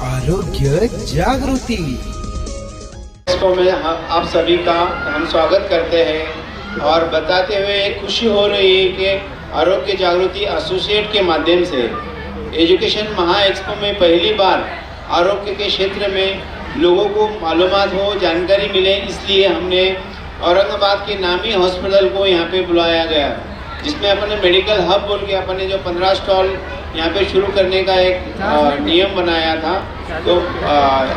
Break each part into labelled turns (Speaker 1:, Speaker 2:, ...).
Speaker 1: आरोग्य जागृति
Speaker 2: में आप सभी का हम स्वागत करते हैं और बताते हुए खुशी हो रही है कि आरोग्य जागृति एसोसिएट के माध्यम से एजुकेशन महा एक्सपो में पहली बार आरोग्य के क्षेत्र में लोगों को मालूमात हो, जानकारी मिले, इसलिए हमने औरंगाबाद के नामी हॉस्पिटल को यहाँ पे बुलाया गया, जिसमें अपने मेडिकल हब बोल के अपने जो 15 स्टॉल यहाँ पे शुरू करने का एक नियम बनाया था। तो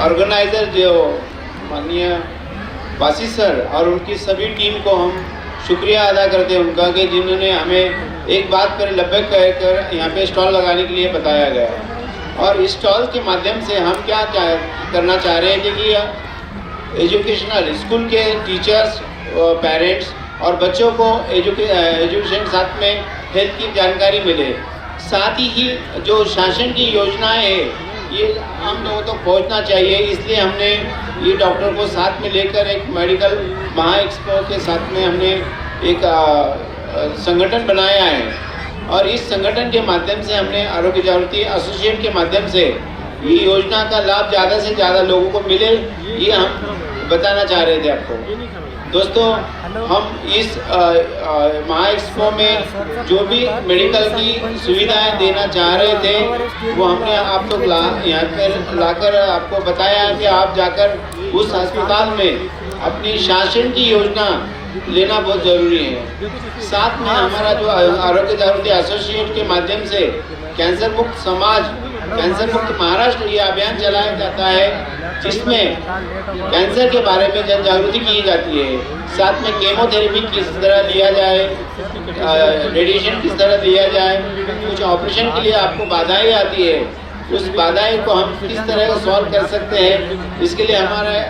Speaker 2: ऑर्गेनाइज़र जो माननीय वासी सर और उनकी सभी टीम को हम शुक्रिया अदा करते हैं उनका कि जिन्होंने हमें एक बात पर लब्बैक कहकर यहाँ पे स्टॉल लगाने के लिए बताया गया। और इस स्टॉल के माध्यम से हम क्या करना चाह रहे हैं कि एजुकेशनल स्कूल के टीचर्स, पेरेंट्स और बच्चों को एजुकेशन साथ में हेल्थ की जानकारी मिले, साथ ही जो शासन की योजनाएं हैं ये हम लोगों तक पहुंचना चाहिए। इसलिए हमने ये डॉक्टर को साथ में लेकर एक मेडिकल महा एक्सपो के साथ में हमने एक संगठन बनाया है और इस संगठन के माध्यम से हमने आरोग्य जागृति एसोसिएट के माध्यम से ये योजना का लाभ ज़्यादा से ज़्यादा लोगों को मिले, ये हम बताना चाह रहे थे आपको। दोस्तों, हम इस महा एक्सपो में जो भी मेडिकल की सुविधाएं देना चाह रहे थे वो हमने आप लोग यहाँ पर लाकर आपको बताया कि आप जाकर उस अस्पताल में अपनी शासन की योजना लेना बहुत ज़रूरी है। साथ में हमारा जो आरोग्य जागृति एसोसिएट के माध्यम से कैंसर मुक्त समाज, कैंसर मुक्त महाराष्ट्र ये अभियान चलाया जाता है, जिसमें कैंसर के बारे में जन जागृति की जाती है। साथ में केमोथेरेपी किस तरह लिया जाए, रेडिएशन किस तरह लिया जाए, कुछ ऑपरेशन के लिए आपको बाधाएं आती है, उस बाधाएं को हम किस तरह सॉल्व कर सकते हैं, इसके लिए हमारे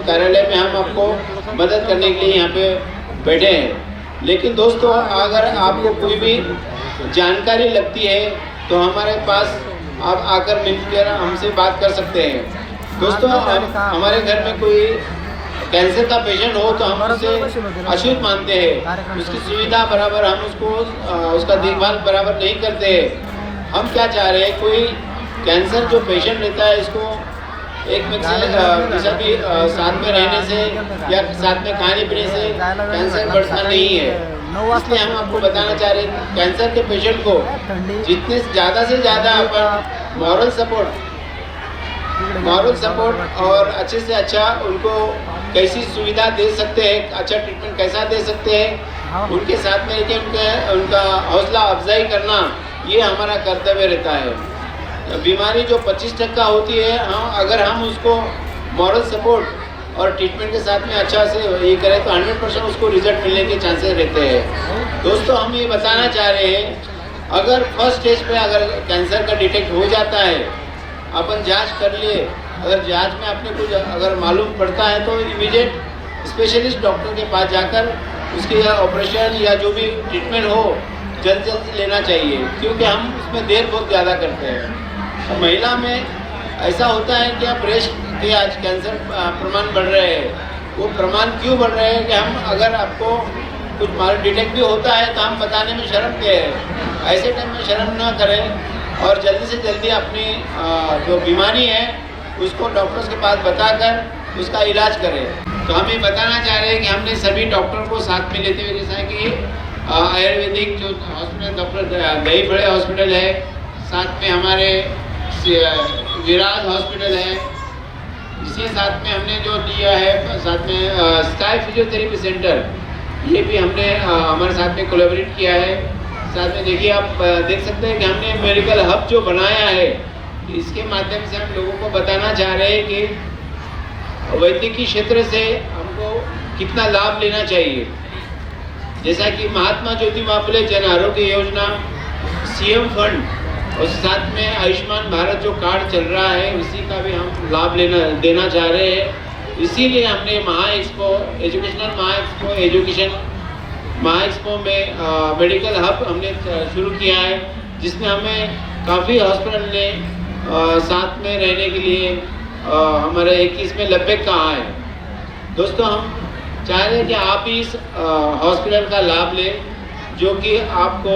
Speaker 2: कार्यालय में हम आपको मदद करने के लिए यहाँ पे बैठे हैं। लेकिन दोस्तों, अगर आपको कोई भी जानकारी लगती है तो हमारे पास आप आकर मिलकर हमसे बात कर सकते हैं। दोस्तों, हमारे घर में कोई कैंसर का पेशेंट हो तो हम उसे अछूत मानते हैं, उसकी सुविधा बराबर हम उसका देखभाल बराबर नहीं करते हैं। हम क्या चाह रहे हैं, कोई कैंसर जो पेशेंट रहता है इसको एक में से भी साथ में रहने से या साथ में खाने पीने से कैंसर बढ़ता नहीं है। इसलिए हम आपको बताना चाह रहे हैं कैंसर के पेशेंट को जितने ज़्यादा से ज़्यादा अपन मॉरल सपोर्ट और अच्छे से अच्छा उनको कैसी सुविधा दे सकते हैं, अच्छा ट्रीटमेंट कैसा दे सकते हैं, उनके साथ में कि उनका हौसला अफजाई करना ये हमारा कर्तव्य रहता है। बीमारी जो 25% होती है, अगर हम उसको मॉरल सपोर्ट और ट्रीटमेंट के साथ में अच्छा से ये करें तो 100% उसको रिजल्ट मिलने के चांसेस रहते हैं। दोस्तों, हम ये बताना चाह रहे हैं, अगर फर्स्ट स्टेज पे अगर कैंसर का डिटेक्ट हो जाता है, अपन जांच कर लिए, अगर जांच में अपने कुछ अगर मालूम पड़ता है तो इमीडिएट स्पेशलिस्ट डॉक्टर के पास जाकर उसके ऑपरेशन या जो भी ट्रीटमेंट हो जल्द लेना चाहिए, क्योंकि हम उसमें देर बहुत ज़्यादा करते हैं। महिला में ऐसा होता है कि ब्रेस्ट के आज कैंसर प्रमाण बढ़ रहे हैं। वो प्रमाण क्यों बढ़ रहे हैं कि हम अगर आपको कुछ डिटेक्ट भी होता है तो हम बताने में शर्म के हैं। ऐसे टाइम में शर्म ना करें और जल्दी से जल्दी अपनी जो बीमारी है उसको डॉक्टर्स के पास बताकर उसका इलाज करें। तो हम ये बताना चाह रहे हैं कि हमने सभी डॉक्टर को साथ में लेते हुए, जैसा कि आयुर्वेदिक जो हॉस्पिटल डॉक्टर दही बड़े हॉस्पिटल है, साथ में हमारे विराज हॉस्पिटल है, इसी साथ में हमने जो दिया है साथ में स्काई फिजियोथेरेपी सेंटर, ये भी हमने हमारे साथ में कोलैबोरेट किया है। साथ में देखिए, आप देख सकते हैं कि हमने मेडिकल हब जो बनाया है, इसके माध्यम से हम लोगों को बताना चाह रहे हैं कि वैद्यकीय क्षेत्र से हमको कितना लाभ लेना चाहिए। जैसा कि महात्मा ज्योतिबा फुले जन आरोग्य योजना, सीएम फंड और साथ में आयुष्मान भारत जो कार्ड चल रहा है उसी का भी हम लाभ देना चाह रहे हैं। इसीलिए हमने महा एक्सपो, एजुकेशनल महा एक्सपो, एजुकेशन महा एक्सपो में मेडिकल हब हमने शुरू किया है, जिसमें हमें काफ़ी हॉस्पिटल ने साथ में रहने के लिए हमारे 21 में लब्बैक कहा है। दोस्तों, हम चाह रहे हैं कि आप इस हॉस्पिटल का लाभ लें, जो कि आपको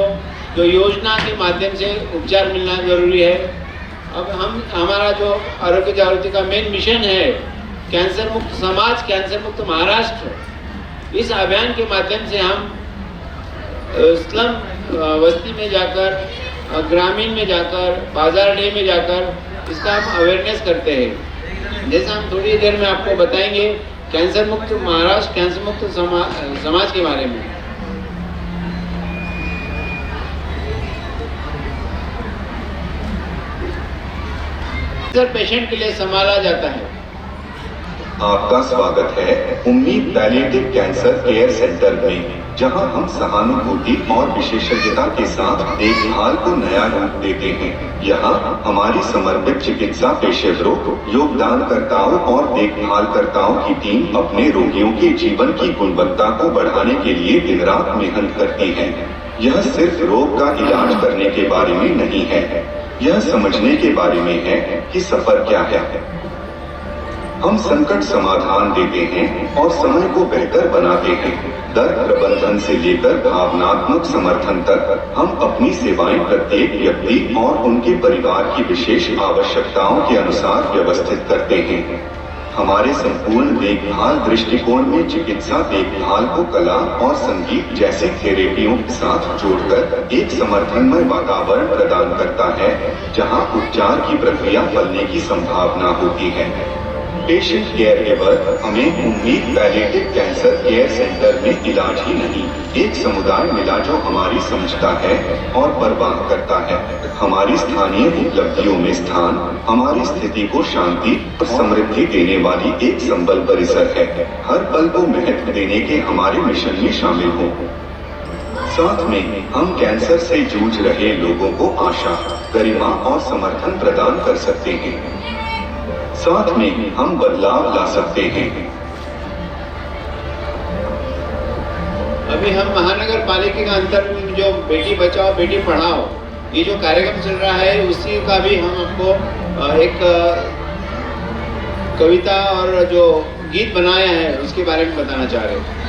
Speaker 2: जो योजना के माध्यम से उपचार मिलना ज़रूरी है। अब हमारा जो आरोग्य जागृति का मेन मिशन है कैंसर मुक्त समाज, कैंसर मुक्त महाराष्ट्र, इस अभियान के माध्यम से हम स्लम बस्ती में जाकर, ग्रामीण में जाकर, बाजार डे में जाकर इसका हम अवेयरनेस करते हैं। जैसे हम थोड़ी देर में आपको बताएंगे कैंसर मुक्त महाराष्ट्र, कैंसर मुक्त समाज के बारे में। कैंसर पेशेंट के लिए संभाला जाता है।
Speaker 3: आपका स्वागत है उम्मीद पैलिएटिव कैंसर केयर सेंटर में, जहां हम सहानुभूति और विशेषज्ञता के साथ देखभाल को नया रूप देते हैं। यहां हमारी समर्पित चिकित्सा पेशेवरों, योगदानकर्ताओं और देखभालकर्ताओं की टीम अपने रोगियों के जीवन की गुणवत्ता को बढ़ाने के लिए दिन रात मेहनत करती है। यह सिर्फ रोग का इलाज करने के बारे में नहीं है, यह समझने के बारे में है कि सफर क्या है। हम संकट समाधान देते हैं और समय को बेहतर बनाते हैं। दर्द प्रबंधन से लेकर भावनात्मक समर्थन तक हम अपनी सेवाएं प्रत्येक व्यक्ति और उनके परिवार की विशेष आवश्यकताओं के अनुसार व्यवस्थित करते हैं। हमारे संपूर्ण देखभाल दृष्टिकोण में चिकित्सा देखभाल को कला और संगीत जैसे थेरेपियों के साथ जोड़कर एक समर्थनमय वातावरण प्रदान करता है, जहां उपचार की प्रक्रिया फलने की संभावना होती है। पेशेंट केयर गिवर हमें उम्मीद पैलिएटिव कैंसर केयर सेंटर में इलाज ही नहीं, एक समुदाय मिला जो हमारी समझता है और परवाह करता है। हमारी स्थानीय उपलब्धियों में स्थान हमारी स्थिति को शांति और समृद्धि देने वाली एक संबल परिसर है। हर पल को महत्व देने के हमारे मिशन में शामिल हो। साथ में हम कैंसर से जूझ रहे लोगों को आशा, गरिमा और समर्थन प्रदान कर सकते हैं। साथ में हम बदलाव ला सकते हैं।
Speaker 2: अभी हम महानगर पालिका के अंतर्गत जो बेटी बचाओ बेटी पढ़ाओ ये जो कार्यक्रम चल रहा है, उसी का भी हम आपको एक कविता और जो गीत बनाया है उसके बारे में बताना चाह रहे हैं।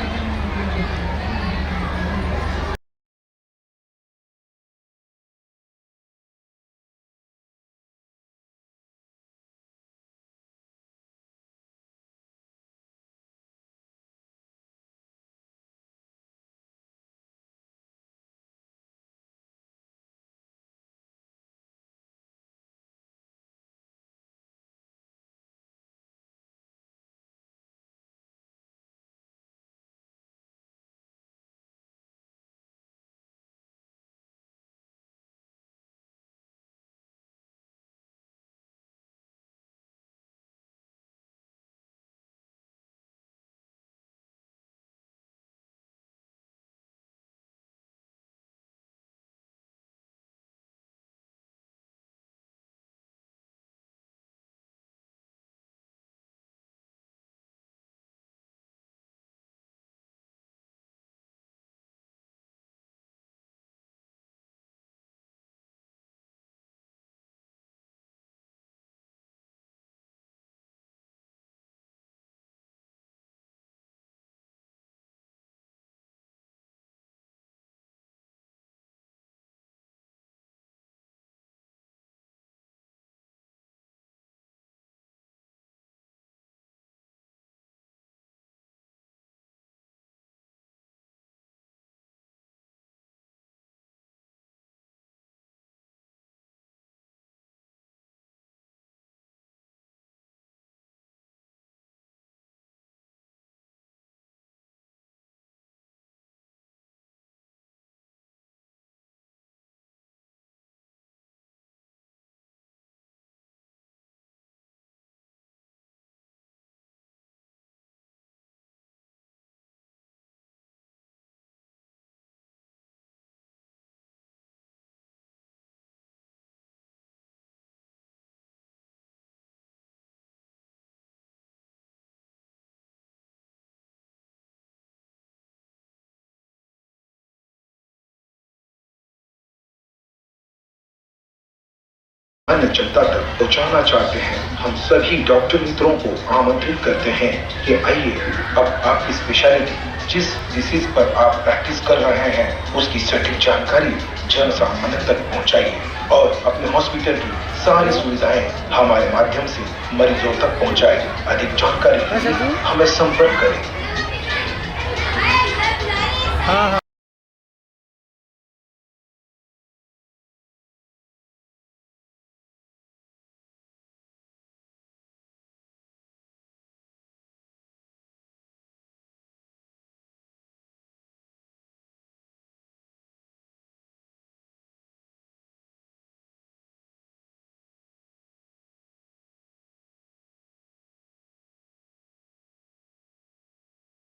Speaker 4: अन्य जनता तक पहुंचाना चाहते हैं। हम सभी डॉक्टर मित्रों को आमंत्रित करते हैं कि आइए अब आपकी स्पेशलिटी जिस डिसीज पर आप प्रैक्टिस कर रहे हैं उसकी सटीक जानकारी जन सामान्य तक पहुंचाइए और अपने हॉस्पिटल की सारी सुविधाएं हमारे माध्यम से मरीजों तक पहुंचाएं। अधिक जानकारी के लिए हमें संपर्क करें।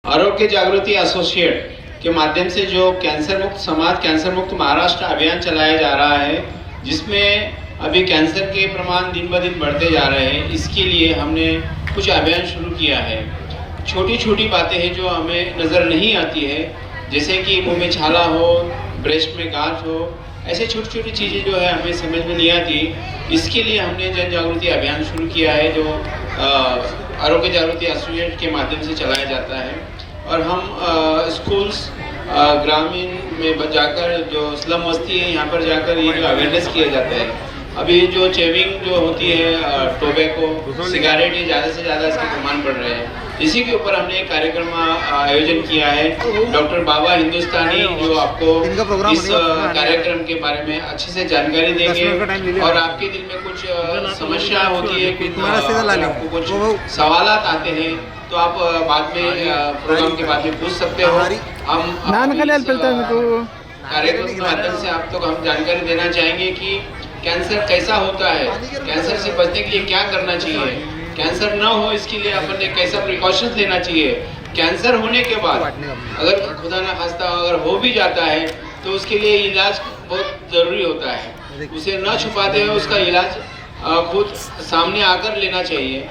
Speaker 2: आरोग्य जागृति एसोसिएट के माध्यम से जो कैंसर मुक्त समाज, कैंसर मुक्त महाराष्ट्र अभियान चलाया जा रहा है, जिसमें अभी कैंसर के प्रमाण दिन ब दिन बढ़ते जा रहे हैं, इसके लिए हमने कुछ अभियान शुरू किया है। छोटी छोटी बातें हैं जो हमें नज़र नहीं आती है, जैसे कि मुंह में छाला हो, ब्रेस्ट में गांठ हो, ऐसे छोटी छोटी चीज़ें जो है हमें समझ में नहीं आती। इसके लिए हमने जन जागृति अभियान शुरू किया है जो आरोग्य जागृति एसोसिएट के माध्यम से चलाया जाता है। और हम स्कूल्स ग्रामीण में जाकर जो स्लम बस्ती है यहाँ पर जाकर ये जो अवेयरनेस किया जाता है। अभी जो चेविंग जो होती है, टोबैको, सिगारेट, ये ज़्यादा से ज़्यादा इसके प्रमाण बढ़ रहे हैं। इसी के ऊपर हमने एक कार्यक्रम आयोजन किया है। डॉक्टर बाबा हिंदुस्तानी जो आपको इस कार्यक्रम के बारे में अच्छे से जानकारी देंगे और आपके दिल में कुछ समस्या होती है, आपको कुछ सवालात आते हैं तो आप बाद में प्रोग्राम के बाद में पूछ सकते हो। हम कार्यक्रम के माध्यम से आप तक हम जानकारी देना चाहेंगे कि कैंसर कैसा होता है, कैंसर से बचने के लिए क्या करना चाहिए, कैंसर ना हो इसके लिए अपन ने कैसा प्रिकॉशंस लेना चाहिए, कैंसर होने के बाद अगर खुदा ना खास्ता अगर हो भी जाता है तो उसके लिए इलाज बहुत ज़रूरी होता है। उसे न छुपाते हुए उसका इलाज खुद सामने आकर लेना चाहिए,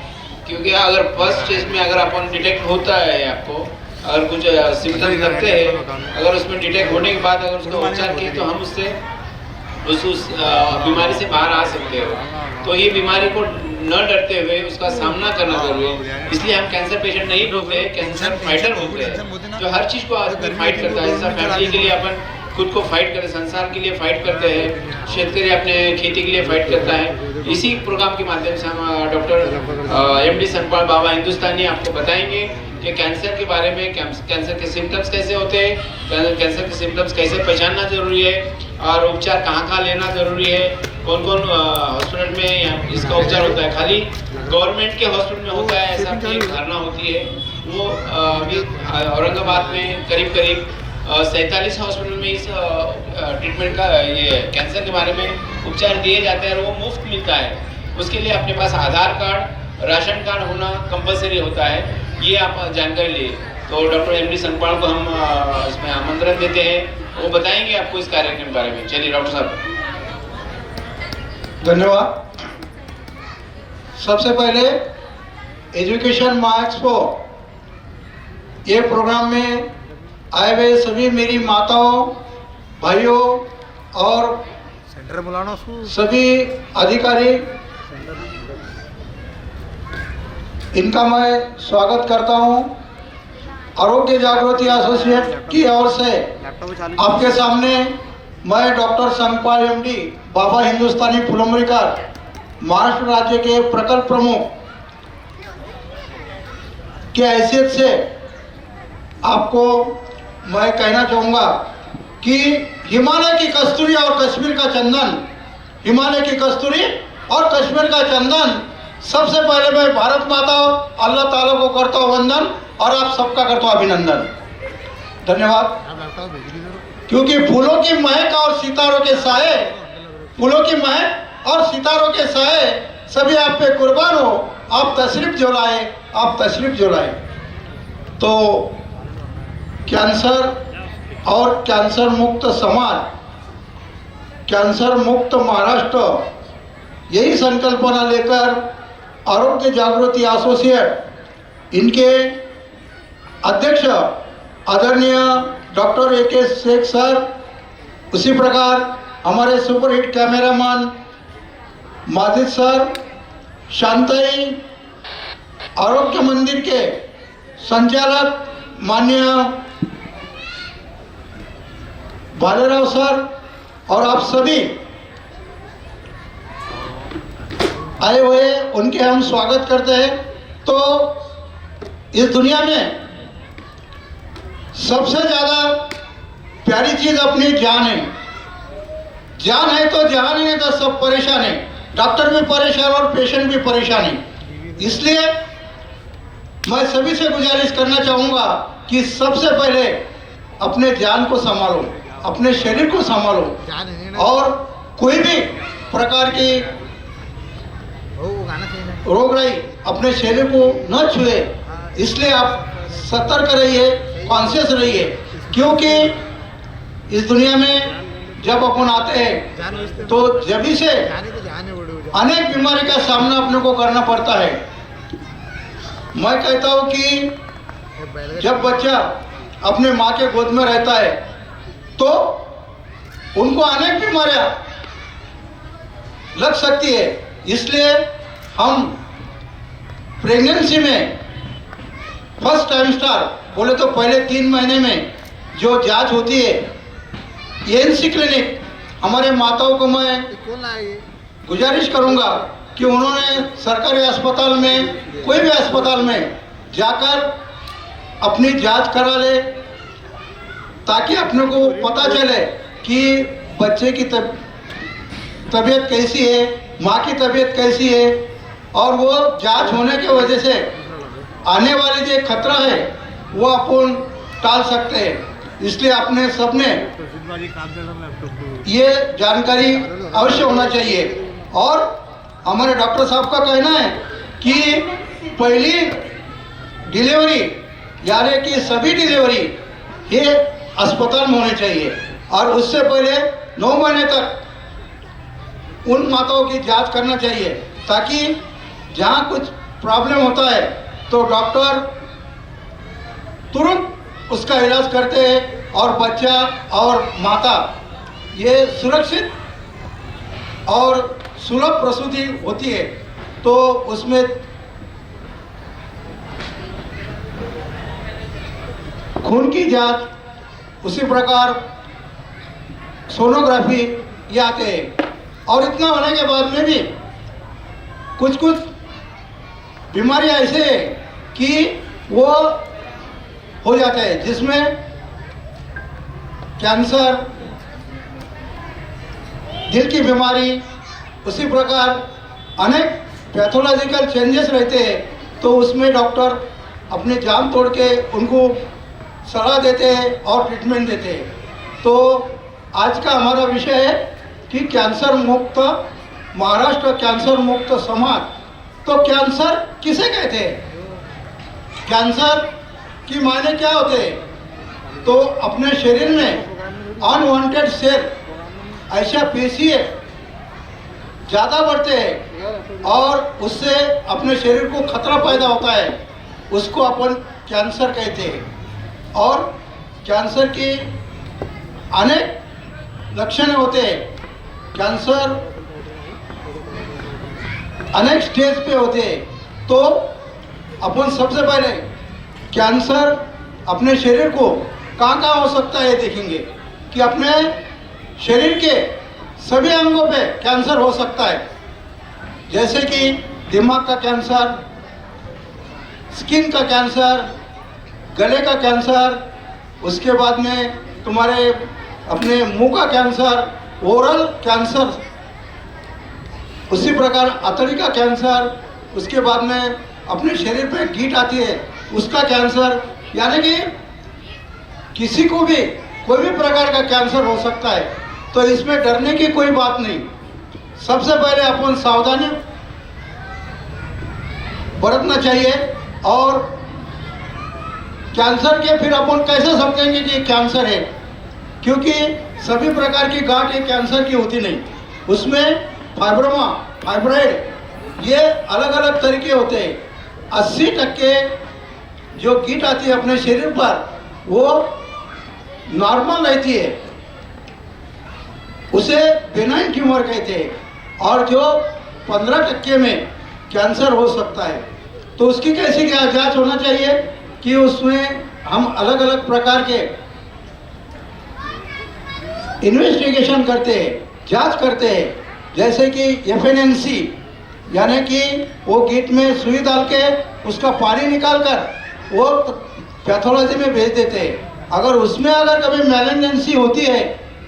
Speaker 2: क्योंकि अगर फर्स्ट स्टेज में अगर अपन डिटेक्ट होता है, आपको अगर कुछ सिम्टम्स लगते हैं, अगर उसमें डिटेक्ट होने के बाद अगर उसका उपचार किए तो हम उससे उस बीमारी से बाहर आ सकते हो। तो ये बीमारी को न डरते हुए उसका सामना करना जरूरी है। इसलिए हम कैंसर पेशेंट नहीं बोलते हैं, कैंसर फाइटर बोलते हैं, जो हर चीज़ को आदमी फाइट करता है। जैसा फैमिली के लिए अपन खुद को फाइट करते, संसार के लिए फाइट करते हैं, शेतकरी अपने खेती के लिए फाइट करता है। इसी प्रोग्राम के माध्यम से हम डॉक्टर MD सनपाल बाबा हिंदुस्तानी आपको बताएंगे कि कैंसर के बारे में, कैंसर के सिम्टम्स कैसे होते हैं, कैंसर के सिम्टम्स कैसे पहचानना जरूरी है और उपचार कहाँ लेना जरूरी है, कौन कौन हॉस्पिटल में इसका उपचार होता है। खाली गवर्नमेंट के हॉस्पिटल में होता है ऐसा एक धारणा होती है। वो अभी औरंगाबाद में करीब 47 हॉस्पिटल में इस ट्रीटमेंट का, ये कैंसर के बारे में उपचार दिए जाते हैं और वो मुफ्त मिलता है। उसके लिए अपने पास आधार कार्ड, राशन कार्ड होना कंपलसरी होता है, ये आप जानकारी लिए। तो डॉक्टर MD सनपाल को हम इसमें आमंत्रण देते हैं, वो बताएंगे आपको इस कार्यक्रम के बारे में। चलिए डॉक्टर साहब।
Speaker 1: धन्यवाद। सबसे पहले एजुकेशन महाएक्सपो, ये प्रोग्राम में आए हुए सभी मेरी माताओं, भाइयों और सभी अधिकारी, इनका मैं स्वागत करता हूं। आरोग्य जागृति एसोसिएट की ओर से आपके सामने मैं डॉक्टर संगपाल MD बाबा हिंदुस्तानी फुलंब्रीकर, महाराष्ट्र राज्य के प्रकल्प प्रमुख के हैसियत से आपको मैं कहना चाहूँगा कि हिमालय की कस्तूरी और कश्मीर का चंदन, हिमालय की कस्तूरी और कश्मीर का चंदन, सबसे पहले मैं भारत माता और अल्लाह ताला को करता हूँ वंदन और आप सबका करता हूँ अभिनंदन। धन्यवाद। क्योंकि फूलों की महक और सितारों के साए, फूलों की महक और सितारों के साए सभी आप पे कुर्बान हो। आप तशरीफ जो लाए, आप तशरीफ जो लाए। तो कैंसर और कैंसर मुक्त समाज, कैंसर मुक्त महाराष्ट्र, यही संकल्पना लेकर आरोग्य जागृति एसोसिएट, इनके अध्यक्ष आदरणीय डॉक्टर AK सर, उसी प्रकार हमारे superhit cameraman Majid sir, Shantai आरोग्य मंदिर के संचालक माननीय बालेराव सर और आप सभी आए हुए उनके हम स्वागत करते हैं। तो इस दुनिया में सबसे ज़्यादा प्यारी चीज़ अपनी जान है। जान है तो जहान ही नहीं तो सब परेशान है। डॉक्टर भी परेशान और पेशेंट भी परेशान है। इसलिए मैं सभी से गुजारिश करना चाहूँगा कि सबसे पहले अपने जान को संभालो, अपने शरीर को संभालो और कोई भी प्रकार की रोगराई अपने शरीर को न छुए। इसलिए आप सतर्क रहिए, कॉन्शियस रहिए, क्योंकि इस दुनिया में जब अपन आते हैं तो जभी से अनेक बीमारी का सामना अपने को करना पड़ता है। मैं कहता हूँ कि जब बच्चा अपने माँ के गोद में रहता है तो उनको अनेक बीमारियाँ लग सकती है। इसलिए हम प्रेगनेंसी में फर्स्ट टाइम स्टार बोले तो पहले 3 महीने में जो जांच होती है, एएनसी क्लिनिक, हमारे माताओं को मैं गुजारिश करूंगा कि उन्होंने सरकारी अस्पताल में, कोई भी अस्पताल में जाकर अपनी जांच करा ले, ताकि अपने को पता चले कि बच्चे की तबीयत कैसी है, माँ की तबीयत कैसी है, और वो जांच होने की वजह से आने वाली जो खतरा है वो अपन टाल सकते हैं। इसलिए अपने सबने ये जानकारी अवश्य होना चाहिए। और हमारे डॉक्टर साहब का कहना है कि पहली डिलीवरी यानी कि सभी डिलीवरी ये अस्पताल में होनी चाहिए और उससे पहले 9 महीने तक उन माताओं की जांच करना चाहिए, ताकि जहाँ कुछ प्रॉब्लम होता है तो डॉक्टर तुरंत उसका इलाज करते हैं और बच्चा और माता ये सुरक्षित और सुलभ प्रसूति होती है। तो उसमें खून की जांच, उसी प्रकार सोनोग्राफी ये आते हैं। और इतना होने के बाद में भी कुछ बीमारियां ऐसे हैं कि वो हो जाते हैं, जिसमें कैंसर, दिल की बीमारी, उसी प्रकार अनेक पैथोलॉजिकल चेंजेस रहते हैं। तो उसमें डॉक्टर अपनी जान तोड़ के उनको सलाह देते हैं और ट्रीटमेंट देते हैं। तो आज का हमारा विषय है कि कैंसर मुक्त महाराष्ट्र, कैंसर मुक्त समाज। तो कैंसर किसे कहते हैं? कैंसर की मायने क्या होते हैं? तो अपने शरीर में अनवांटेड सेल, ऐसा पेशी ज़्यादा बढ़ते हैं और उससे अपने शरीर को खतरा पैदा होता है, उसको अपन कैंसर कहते हैं। और कैंसर के अनेक लक्षण होते हैं। कैंसर अनेक स्टेज पे होते हैं। तो अपन सबसे पहले कैंसर अपने शरीर को कहाँ हो सकता है देखेंगे कि अपने शरीर के सभी अंगों पे कैंसर हो सकता है, जैसे कि दिमाग का कैंसर, स्किन का कैंसर, गले का कैंसर, उसके बाद में तुम्हारे अपने मुंह का कैंसर, ओरल कैंसर, उसी प्रकार अतड़ी का कैंसर, उसके बाद में अपने शरीर पे गीट आती है उसका कैंसर। यानी कि किसी को भी कोई भी प्रकार का कैंसर हो सकता है। तो इसमें डरने की कोई बात नहीं। सबसे पहले अपन सावधानी बरतना चाहिए। और कैंसर के फिर अपन कैसे समझेंगे कि कैंसर है, क्योंकि सभी प्रकार की गांठ ये कैंसर की होती नहीं। उसमें फाइब्रोमा, फाइब्रॉइड, ये अलग अलग तरीके होते हैं। 80% जो कीट आती है अपने शरीर पर वो नॉर्मल रहती है, उसे बेनाइन ट्यूमर कहते हैं। और जो 15% में कैंसर हो सकता है। तो उसकी कैसी क्या जांच होना चाहिए कि उसमें हम अलग अलग प्रकार के इन्वेस्टिगेशन करते हैं, जांच करते हैं। जैसे कि FNNC यानी कि वो गिट में सुई डाल के उसका पानी निकाल कर वो पैथोलॉजी में भेज देते हैं। अगर उसमें अगर कभी मैलिग्नेंसी होती है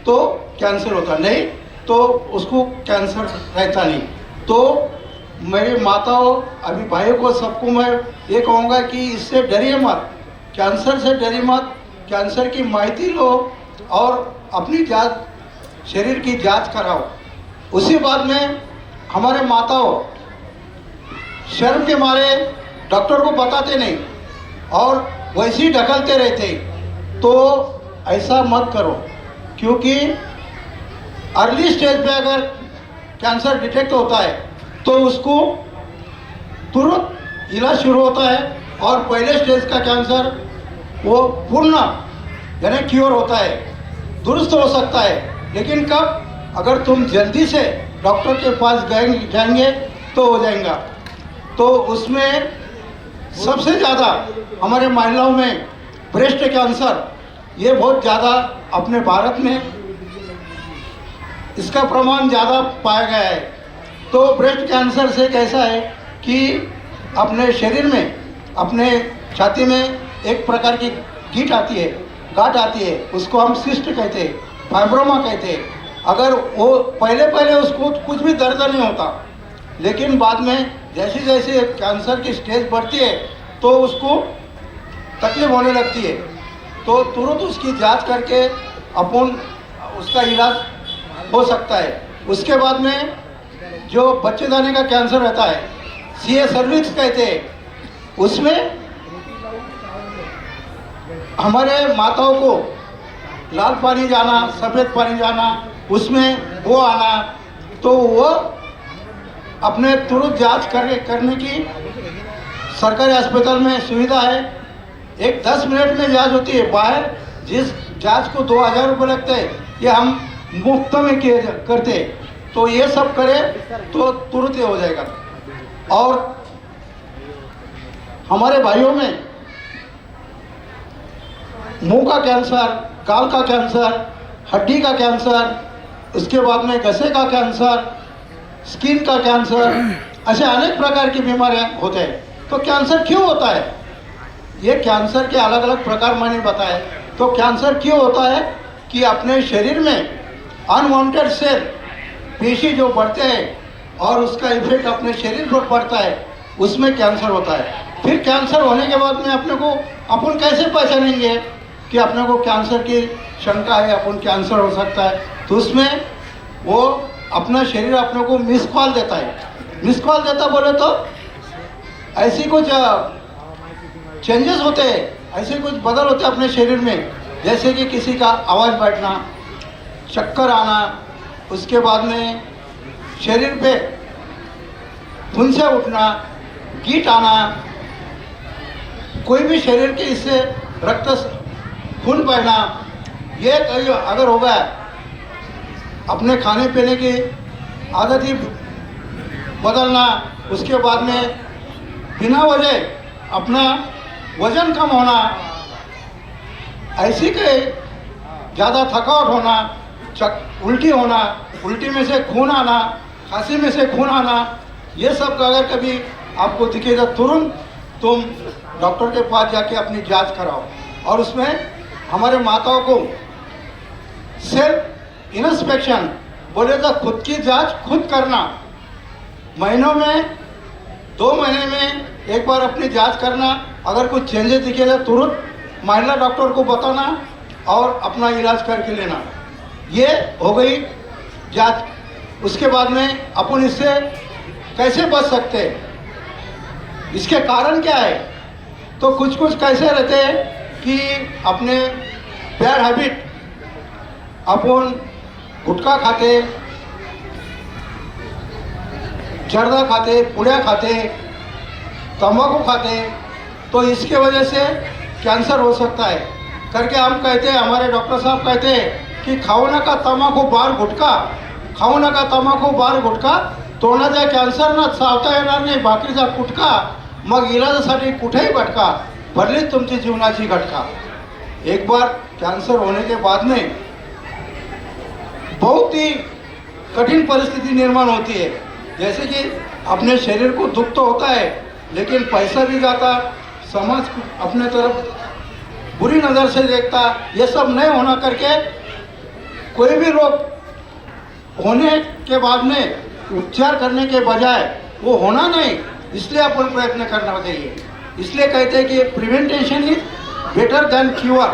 Speaker 1: तो कैंसर होता, नहीं तो उसको कैंसर रहता नहीं। तो मेरी माताओं, अभी भाइयों को, सबको मैं ये कहूँगा कि इससे डरिए मत, कैंसर से डरिए मत। कैंसर की माहिती लो और अपनी जांच, शरीर की जांच कराओ। उसी बाद में हमारे माताओं शर्म के मारे डॉक्टर को बताते नहीं और वैसे ही ढकलते रहते, तो ऐसा मत करो, क्योंकि अर्ली स्टेज पे अगर कैंसर डिटेक्ट होता है तो उसको तुरंत इलाज शुरू होता है और पहले स्टेज का कैंसर वो पूर्ण यानी क्योर होता है, दुरुस्त हो सकता है। लेकिन कब? अगर तुम जल्दी से डॉक्टर के पास जाएंगे तो हो जाएगा। तो उसमें सबसे ज़्यादा हमारे महिलाओं में ब्रेस्ट कैंसर, ये बहुत ज़्यादा अपने भारत में इसका प्रमाण ज़्यादा पाया गया है। तो ब्रेस्ट कैंसर से कैसा है कि अपने शरीर में, अपने छाती में एक प्रकार की गीट आती है, गांठ आती है, उसको हम सिस्ट कहते हैं, फाइब्रोमा कहते हैं। अगर वो पहले उसको कुछ भी दर्द नहीं होता, लेकिन बाद में जैसे जैसे कैंसर की स्टेज बढ़ती है तो उसको तकलीफ होने लगती है। तो तुरंत उसकी जांच करके अपन उसका इलाज हो सकता है। उसके बाद में जो बच्चेदानी का कैंसर रहता है, CA सर्विक्स कहते हैं, उसमें हमारे माताओं को लाल पानी जाना, सफ़ेद पानी जाना, उसमें वो आना, तो वो अपने तुरंत जांच करने की सरकारी अस्पताल में सुविधा है। एक 10 मिनट में जांच होती है। बाहर जिस जांच को 2000 रुपये लगते हैं, ये हम मुफ्त में करते। तो ये सब करें तो तुरंत हो जाएगा। और हमारे भाइयों में मुंह का कैंसर, गाल का कैंसर, हड्डी का कैंसर, उसके बाद में गसे का कैंसर, स्किन का कैंसर, ऐसे अनेक प्रकार की बीमारियां होते हैं। तो कैंसर क्यों होता है? ये कैंसर के अलग अलग प्रकार मैंने बताए। तो कैंसर क्यों होता है कि अपने शरीर में अनवांटेड सेल, पेशी जो बढ़ते हैं और उसका इफेक्ट अपने शरीर पर पड़ता है, उसमें कैंसर होता है। फिर कैंसर होने के बाद में अपन कैसे पहचानेंगे कि अपने को कैंसर की शंका है, अपन कैंसर हो सकता है? तो उसमें वो अपना शरीर अपने को मिस कॉल देता है। मिस कॉल देता बोले तो ऐसी कुछ चेंजेस होते हैं, ऐसे कुछ बदल होते हैं अपने शरीर में, जैसे कि किसी का आवाज़ बैठना, चक्कर आना, उसके बाद में शरीर पे फुंसे उठना, कीट आना, कोई भी शरीर के इससे रक्त खून बहना, ये अगर हो गया, अपने खाने पीने की आदत ही बदलना, उसके बाद में बिना वजह अपना वजन कम होना, ऐसी के ज़्यादा थकावट होना, उल्टी होना, उल्टी में से खून आना, खांसी में से खून आना, ये सब अगर कभी आपको दिखेगा तुरंत तुम डॉक्टर के पास जाके अपनी जांच कराओ। और उसमें हमारे माताओं को सेल्फ इंस्पेक्शन बोले तो खुद की जांच खुद करना, महीनों में 2 महीने में एक बार अपनी जांच करना। अगर कुछ चेंजेस दिखेगा तुरंत महिला डॉक्टर को बताना और अपना इलाज करके लेना। ये हो गई जांच। उसके बाद में अपन इससे कैसे बच सकते हैं, इसके कारण क्या है? तो कुछ कैसे रहते हैं कि अपने बैड हैबिट, अपन गुटखा खाते, जर्दा खाते, पुड़िया खाते, तंबाकू खाते, तो इसके वजह से कैंसर हो सकता है करके हम कहते हैं, हमारे डॉक्टर साहब कहते हैं कि खाओ ना का तंबाकू बार गुटखा, खाओ ना का तंबाकू बार गुटखा, तोंडाचा कॅन्सर ना चावता येणार नाही भाकरीचा कुटका, मग इलाजासाठी कुठेही भटका, भरलीच तुमची जीवनाची घटका। एक बार कैंसर होने के बाद में बहुत ही कठिन परिस्थिति निर्माण होती है। जैसे कि अपने शरीर को दुख तो होता है, लेकिन पैसा भी जाता, समाज अपने तरफ बुरी नज़र से देखता। ये सब नहीं होना करके कोई भी रोग होने के बाद में उपचार करने के बजाय वो होना नहीं, इसलिए अपन प्रयत्न करना चाहिए। इसलिए कहते हैं कि प्रिव्हेंटेशन इज बेटर दॅन क्युअर।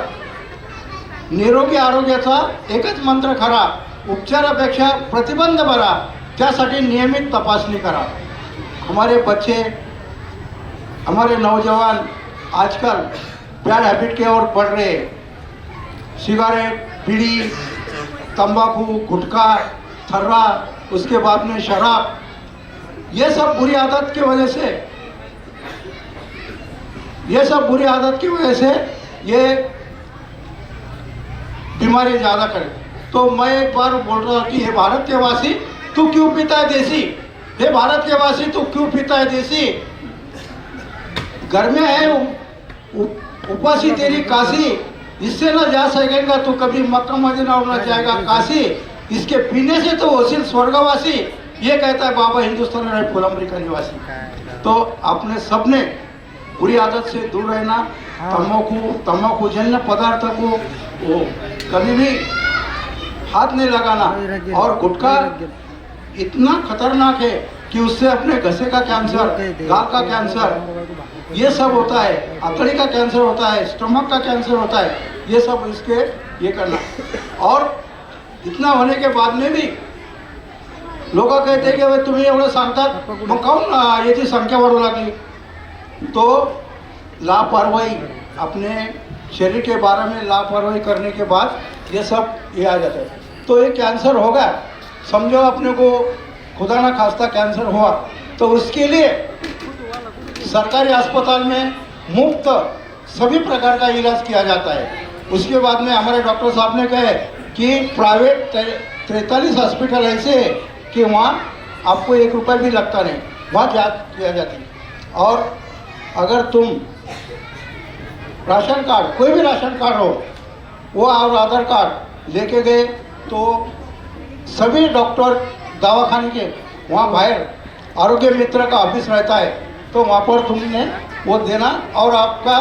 Speaker 1: निरोगी आरोग्याचा एकच मंत्र खरा, उपचारापेक्षा प्रतिबंध बरा, त्यासाठी नियमित तपासणी करा। हमारे बच्चे, हमारे नौजवान आजकल बैड हैबिट की ओर बढ़ रहे हैं। सिगारेट, बीड़ी, तंबाकू, गुटखा, थर्रा, उसके बाद में शराब, ये सब बुरी आदत की वजह से ये बीमारी ज़्यादा करे। तो मैं एक बार बोल रहा कि हे भारत के वासी तू क्यों पीता है देसी, हे भारत के वासी तू क्यों पीता है देसी। घर में है उपासी तेरी काशी, इससे ना जा सकेगा तू कभी मक्का मदीना और ना जाएगा काशी, इसके पीने से तो होशिल स्वर्गवासी, ये कहता है बाबा हिंदुस्तान राइफल अमेरिका निवासी। तो आपने सबने बुरी आदत से दूर रहना, तंबाकूजन्य पदार्थ को वो कभी भी हाथ नहीं लगाना। और गुटखा इतना खतरनाक है कि उससे अपने गसे का कैंसर, गाल का कैंसर, ये सब होता है, अकड़ी का कैंसर होता है, स्टमक का कैंसर होता है, ये सब इसके ये करना। और इतना होने के बाद में भी लोक कहते की तुम्ही एवढं सांगतात, मग काहून याची संख्या वाढू लागली। तो लापरवाही, अपने शरीर के बारे में लापरवाही करने के बाद ये सब ये आ जाता है। तो ये कैंसर होगा, समझो अपने को खुदा ना खास्ता कैंसर हुआ, तो उसके लिए सरकारी अस्पताल में मुफ्त सभी प्रकार का इलाज किया जाता है। उसके बाद में हमारे डॉक्टर साहब ने कहे कि प्राइवेट 43 हॉस्पिटल ऐसे है कि वहाँ आपको 1 रुपया भी लगता नहीं, वहाँ जांच किया जाती है। और अगर तुम राशन कार्ड, कोई भी राशन कार्ड हो, वो और आधार कार्ड लेके गए तो सभी डॉक्टर दवाखाने के वहाँ बाहर आरोग्य मित्र का ऑफिस रहता है, तो वहाँ पर तुमने वो देना और आपका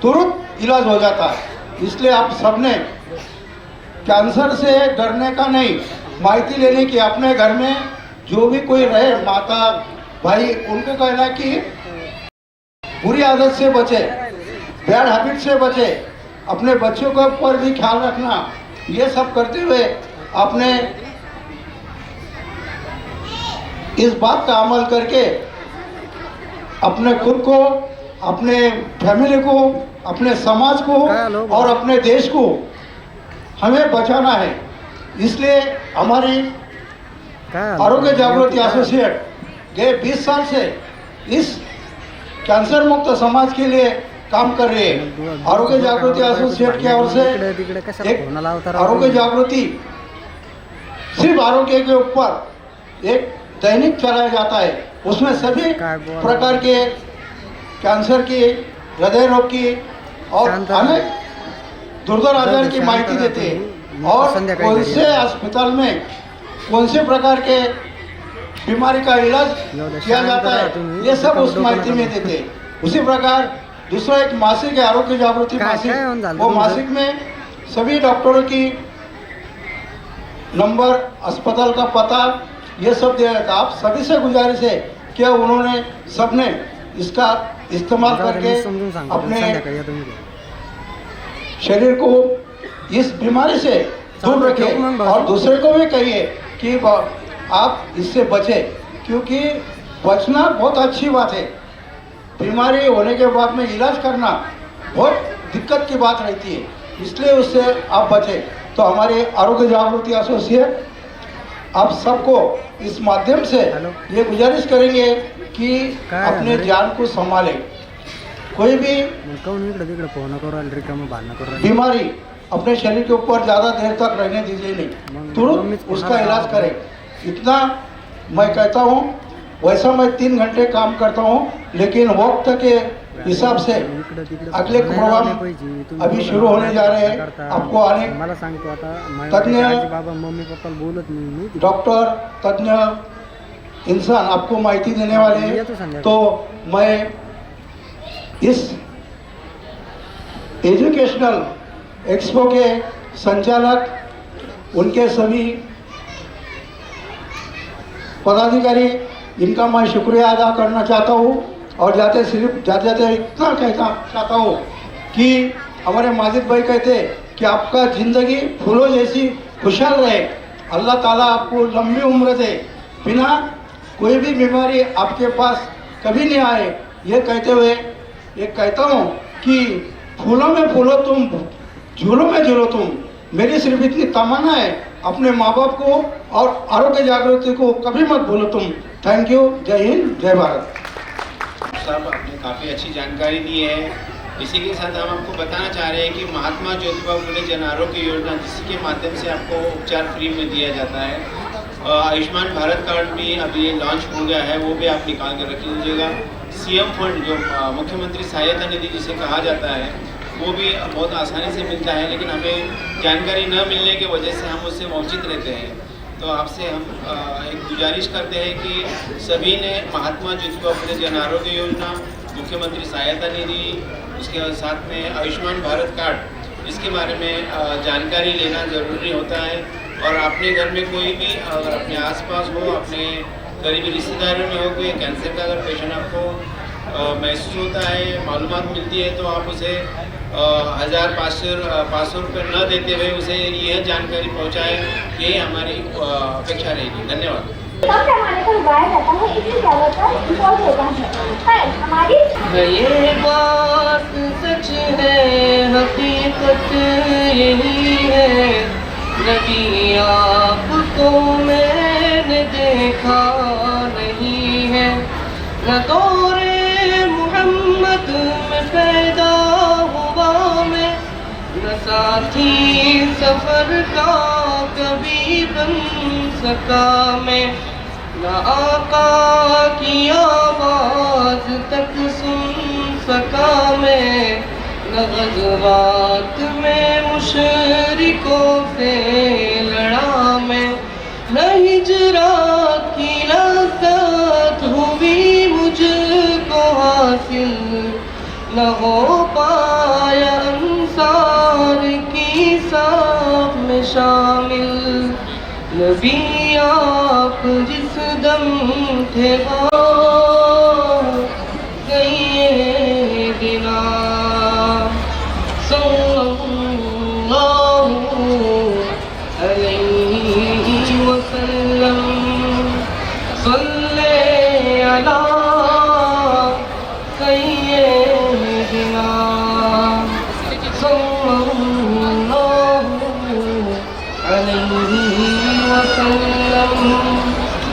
Speaker 1: तुरंत इलाज हो जाता है। इसलिए आप सबने कैंसर से डरने का नहीं, माहिती लेने की। अपने घर में जो भी कोई रहे, माता भाई, उनको कहना कि बुरी आदत से बचे, बैड हैबिट से बचे, अपने बच्चों के ऊपर भी ख्याल रखना। ये सब करते हुए अपने इस बात का अमल करके अपने खुद को, अपने फैमिली को, अपने समाज को और अपने देश को हमें बचाना है। इसलिए हमारी आरोग्य जागृति एसोसिएट गए 20 साल से इस कैंसर मुक्त समाज के लिए काम कर रही है। आरोग्य जागृति एसोसिएट की ओर से एक आरोग्य जागृति सिर्फ आरोग्य के ऊपर एक दैनिक चलाया जाता है। उसमें सभी प्रकार के कैंसर की, हृदय रोग की और अनेक दुर्धर आजार की माहिती देते हैं। और कौन से अस्पताल में कौन से प्रकार के बीमारी का इलाज किया जाता है, ये सब उस माहिती में देते हैं। उसी प्रकार दूसरा एक मासिक है, आरोग्य जागृति मासिक। वो मासिक में सभी डॉक्टरों की नंबर, अस्पताल का पता, ये सब दिया जाता है। आप सभी से गुजारिश है कि उन्होंने सबने इसका इस्तेमाल करके अपने शरीर को इस बीमारी से दूर रखें और दूसरे को भी कहिए कि आप इससे बचें, क्योंकि बचना बहुत अच्छी बात है। बीमारी होने के बाद में इलाज करना बहुत दिक्कत की बात रहती है, इसलिए उससे आप बचें। तो हमारे आरोग्य जागृति एसोसिएट आप सबको इस माध्यम से ये गुजारिश करेंगे कि अपने जान को संभालें। कोई भी बीमारी अपने शरीर के ऊपर ज़्यादा देर तक रहने दीजिए नहीं, तुरंत उसका इलाज करें। इतना मैं कहता हूँ वैसा मैं 3 घंटे काम करता हूँ, लेकिन वक्त के हिसाब से अगले प्रोग्राम अभी शुरू होने जा रहे हैं। आपको अनेक
Speaker 5: मला सांगतो आता
Speaker 1: तज्ञ
Speaker 5: बाबा मम्मी पप्पा बोलत नाही मी
Speaker 1: डॉक्टर तज्ञ इंसान आपको माहिती देने वाले हैं। तो मैं इस एजुकेशनल एक्सपो के संचालक, उनके सभी पदाधिकारी, इनका मैं शुक्रिया अदा करना चाहता हूँ। और जाते जाते इतना कहना चाहता हूँ कि हमारे माजिद भाई कहते कि आपका ज़िंदगी फूलों जैसी खुशहाल रहे, अल्लाह ताला आपको लंबी उम्र दे, बिना कोई भी बीमारी आपके पास कभी नहीं आए। ये कहते हुए ये कहता हूँ कि फूलों में फूलो तुम, झूलों में झूलो तुम। मेरी सिर्फ इतनी तमन्ना है, अपने माँ बाप को और आरोग्य जागृति को कभी मत भूलो तुम। Thank you. जय हिंद, जय भारत।
Speaker 2: साहब आपने काफ़ी अच्छी जानकारी दी है। इसी के साथ हम आपको बताना चाह रहे हैं कि महात्मा ज्योतिबा फुले जन आरोग्य योजना, जिसके माध्यम से आपको उपचार फ्री में दिया जाता है। आयुष्मान भारत कार्ड भी अभी लॉन्च हो गया है, वो भी आप निकाल कर रख लीजिएगा। सीएम फंड जो मुख्यमंत्री सहायता निधि जिसे कहा जाता है, वो भी बहुत आसानी से मिलता है, लेकिन हमें जानकारी न मिलने की वजह से हम उससे वंचित रहते हैं। तो आपसे हम एक गुजारिश करते हैं कि सभी ने महात्मा ज्योतिबा फुले जन आरोग्य योजना, मुख्यमंत्री सहायता निधि, उसके साथ में आयुष्मान भारत कार्ड, इसके बारे में जानकारी लेना ज़रूरी होता है। और अपने घर में कोई भी अगर अपने आसपास हो, अपने करीबी रिश्तेदारों में हो कोई कैंसर का अगर पेशेंट आपको महसूस होता है, मालूमात मिलती है, तो आप उसे 1500 रुपये न देते हुए उसे यह जानकारी पहुंचाएं। यही हमारी अपेक्षा रहेगी। धन्यवाद।
Speaker 6: कम पैमाने पर उगाया जाता है, इसलिए ज़्यादातर इम्पोर्ट होता है। पर हमारी
Speaker 7: ये बात सच है, हकीकत यही है, नबी आपको मैंने देखा नहीं है, न दौरे मोहम्मद में पैदा हुआ मैं, न साथी सफर का कभी बन सका मैं, न आका की आवाज तक सुन सका मैं, न ग़ज़वात में मुशरिकों से लड़ा मैं, न हिजरात की लज़्ज़त हुई मुझको हासिल, न हो पाया अंसार की साथ में शामिल। नबी आप जिस दम थे सैयदना सल्लल्लाहु अलैहि वसल्लम, सल्ले अला सैयदना सल्लल्लाहु अलैहि वसल्लम।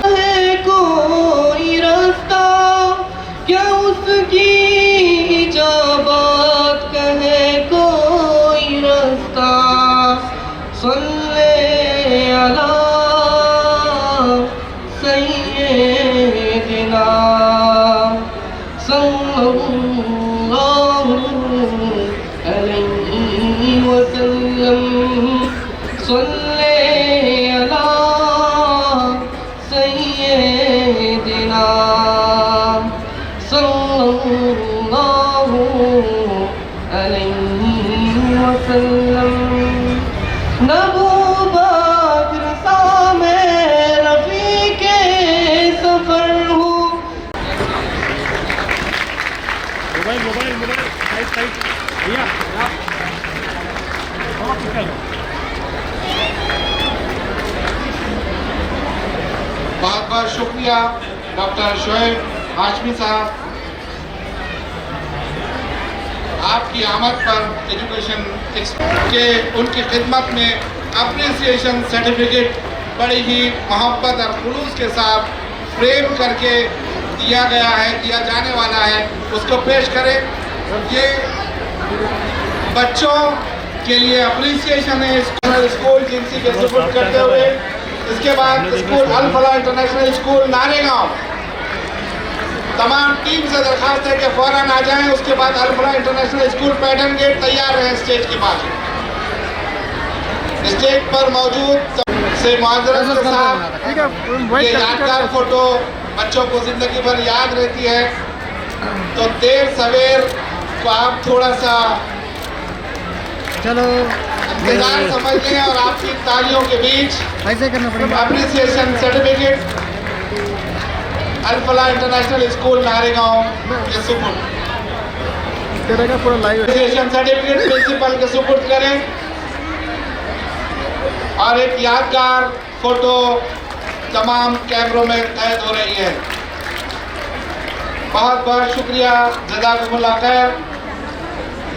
Speaker 7: है कोई रास्ता क्या उसकी इजाबत कहे कोई रास्ता, सल्ले अला सैयदना सल्लल्लाहु अलैहि वसल्लम, सल्ले अला सैयदना सल्लल्लाहु अलैहि वसल्लम। नबूबकर सा मैं रफ़ीक़े सफ़र हूँ।
Speaker 5: मोबाइल साइड भैया
Speaker 8: बहुत बहुत शुक्रिया डॉक्टर शोएब हाशमी साहब, आपकी आमद पर एजुकेशन के उनकी खिदमत में अप्रिसिएशन सर्टिफिकेट बड़ी ही मोहब्बत और खुलूस के साथ फ्रेम करके दिया गया है, दिया जाने वाला है, उसको पेश करें। ये बच्चों के लिए अप्रिसिएशन है स्कूल जिनसी के सपोर्ट करते हुए
Speaker 2: इसके बाद स्कूल अल फलाह इंटरनेशनल स्कूल नारेगांव, तमाम टीम से दरखास्त है कि फौरन आ जाएं। उसके बाद अल फलाह इंटरनेशनल स्कूल पैटर्न गेट तैयार रहे स्टेज के पास। स्टेज पर मौजूद से मुआज़रत के साथ ये यादगार फोटो बच्चों को जिंदगी भर याद रहती है। तो देर सवेर को आप थोड़ा सा
Speaker 5: चलो
Speaker 2: इंतजार समझ लें और आपकी तालियों के बीच
Speaker 5: ऐसे करना पड़ेगा।
Speaker 2: अप्रिसिएशन सर्टिफिकेट अल फलाह इंटरनेशनल स्कूल नारेगांव के सुपुर्द,
Speaker 5: तेरा पूरा लाइव
Speaker 2: अप्रिसिएशन सर्टिफिकेट प्रिंसिपल के सुपुर्द करें और एक यादगार फोटो तमाम कैमरों में कैद हो रही है। बहुत बहुत शुक्रिया, जज़ाकुमुल्लाह खैर।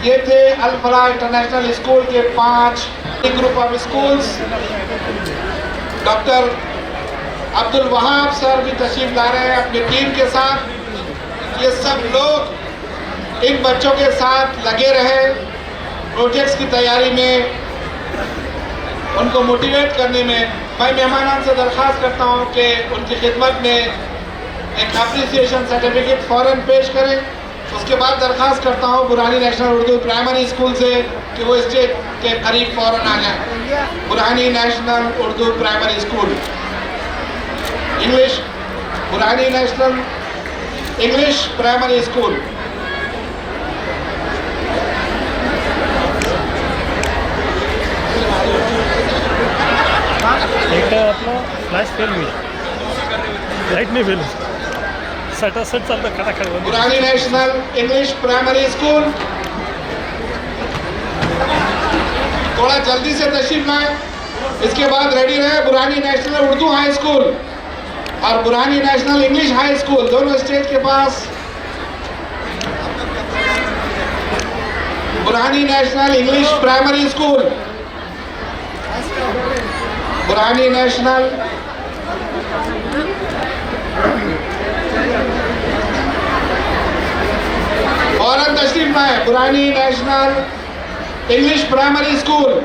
Speaker 2: ये थे अल फलाह इंटरनेशनल स्कूल के 5 group of schools. Doctor Abdul Wahab sir भी तशरीफ ला रहे हैं अपनी टीम के साथ। ये सब लोग इन बच्चों के साथ लगे रहे प्रोजेक्ट्स की तैयारी में, उनको मोटिवेट करने में। मैं मेहमानान से दरख्वास्त करता हूँ कि उनकी खिदमत में एक अप्रिसिएशन सर्टिफिकेट फ़ौरन पेश करें। उसके बाद दरख्वास्त करता हूँ Burhani national Urdu primary school से कि वो स्टेज के करीब फ़ौरन आ जाए। Burhani national Urdu primary school English, Burhani national English primary school.
Speaker 5: एक आपला फ्लॅश फेल होईल, लाईट नाही फेल, सटासट चालतं खटाखट.
Speaker 2: Burhani national English primary school, थोड़ा जल्दी से तशरीफ लाएं। इसके बाद रेडी रहे Burhani national Urdu high school और Burhani national English high school, दोनों स्टेज के पास। Burhani national English primary school, Burhani national फौरन तशरीफ लाए Burhani national English primary school.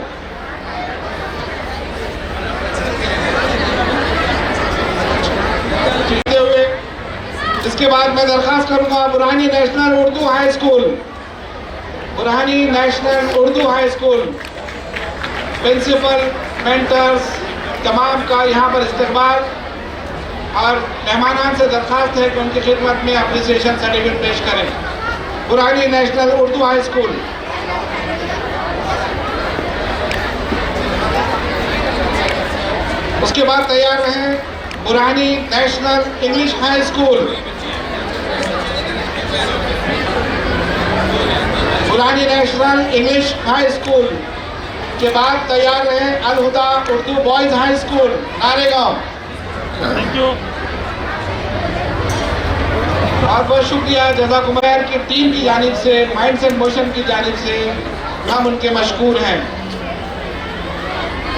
Speaker 2: हुए इसके बाद मैं दरख्वास्त करूंगा Burhani national Urdu high school, Burhani national Urdu high school principal, mentors तमाम का यहाँ पर इस्तेमाल और मेहमानान से दरख्वास्त है कि उनकी खिदमत में अप्रिसिएशन सर्टिफिकेट पेश करें। Burhani national Urdu high school, उसके बाद तैयार रहें Burhani national English high school, Burhani national English high school के बाद तैयार रहे Al Huda Urdu boys high school Naregaon.
Speaker 5: Thank you.
Speaker 2: बहुत बहुत शुक्रिया जज़ाकुमुल्लाह की टीम की जानिब से, माइंड्स एंड मोशन की जानिब से हम उनके मशकूर हैं।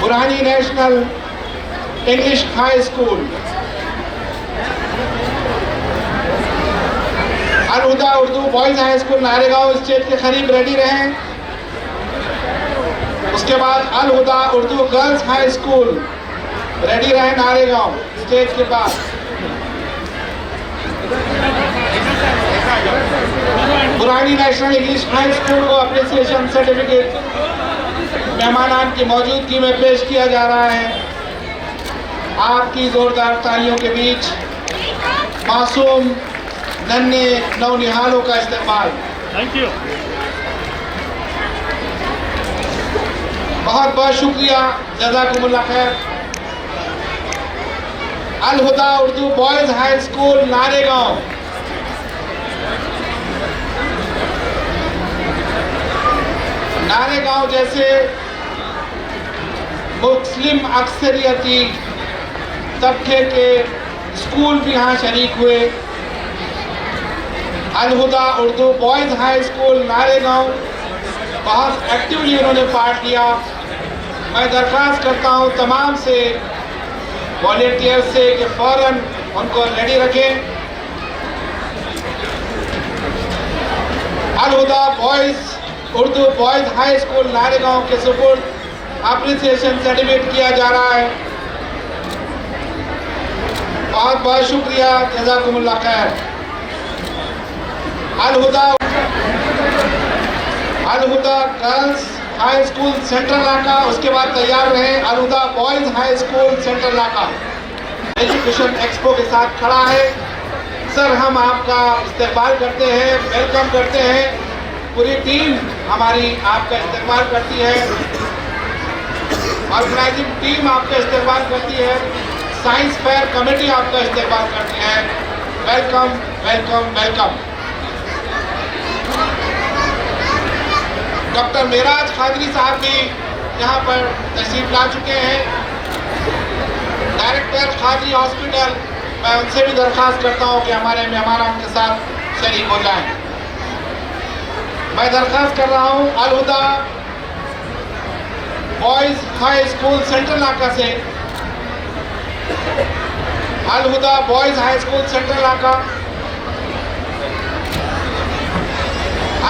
Speaker 2: Burhani national English high school, Al Huda Urdu boys high school Naregaon stage के करीब रेडी रहें। उसके बाद Al Huda Urdu girls high school ready रहे नारेगांव स्टेज के पास। Burhani national English high school को अप्रिसिएशन सर्टिफिकेट मेहमानान की मौजूदगी में पेश किया जा रहा है। आपकी जोरदार तालियों के बीच मासूम नन्हे नौनिहालों का इस्तेमाल।
Speaker 5: Thank you.
Speaker 2: बहुत बहुत शुक्रिया, जज़ाकुमुल्लाह खैर। Al Huda Urdu boys high school Naregaon, Naregaon जैसे मुस्लिम अक्सरियती तबके के स्कूल भी यहाँ शरीक हुए। Al Huda Urdu boys high school Naregaon बहुत एक्टिवली उन्होंने पार्ट लिया। मैं दरख्वास्त करता हूँ तमाम से वॉलेंटियर से कि फ़ौरन उनको रेडी रखें। Al Huda boys Urdu boys high school Naregaon के सुपुर्द अप्रिसिएशन सर्टिफिकेट किया जा रहा है।
Speaker 8: बहुत बहुत शुक्रिया, जज़ाकुमुल्लाह खैर। अल हुदा गर्ल्स हाई स्कूल सेंट्रल नाका, उसके बाद तैयार रहे Al Huda boys high school central नाका एजुकेशन एक्सपो के साथ खड़ा है। सर, हम आपका इस्तेकबाल करते हैं, वेलकम करते हैं। पूरी टीम हमारी आपका इस्तेकबाल करती है, ऑर्गेनाइजिंग टीम आपका इस्तेकबाल करती है, साइंस फेयर कमेटी आपका इस्तेकबाल करती है। Welcome welcome welcome. Doctor Meraj Qadri साहब भी यहाँ पर तशरीफ ला चुके हैं, डायरेक्टर खादरी हॉस्पिटल। मैं उनसे भी दरख्वास्त करता हूँ कि हमारे मेहमान के साथ शरीक हो जाएं। मैं दरख्वास्त कर रहा हूँ अल Huda boys high school central नाका से, अल Huda boys high school central नाका,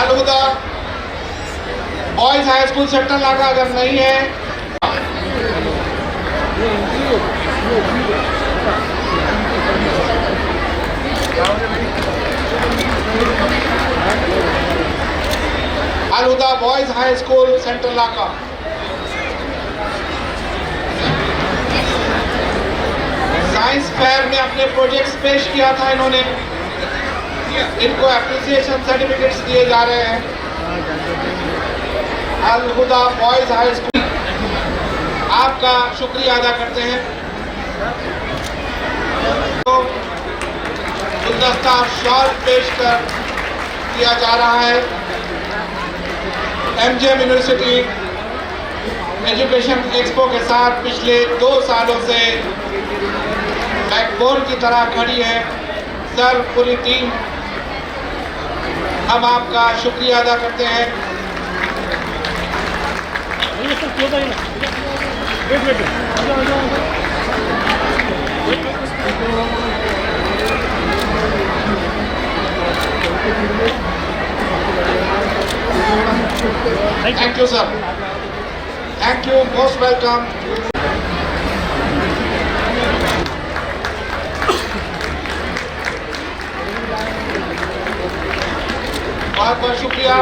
Speaker 8: अल Huda boys high school central नाका अगर नहीं है अल Huda boys high school central नाका। साइंस फेयर में अपने प्रोजेक्ट्स पेश किया था इन्होंने, इनको एप्रिसिएशन सर्टिफिकेट्स दिए जा रहे हैं। अल हुदा बॉयज़ हाई स्कूल आपका शुक्रिया अदा करते हैं। तो गुलदस्ता शॉल पेश कर किया जा रहा है। एमजीएम यूनिवर्सिटी एजुकेशन एक्सपो के साथ पिछले 2 सालों से बैकबोन की तरह खड़ी है। सर, पूरी टीम हम आपका शुक्रिया अदा करते हैं। Thank you sir, thank you, most welcome. बहुत बहुत शुक्रिया।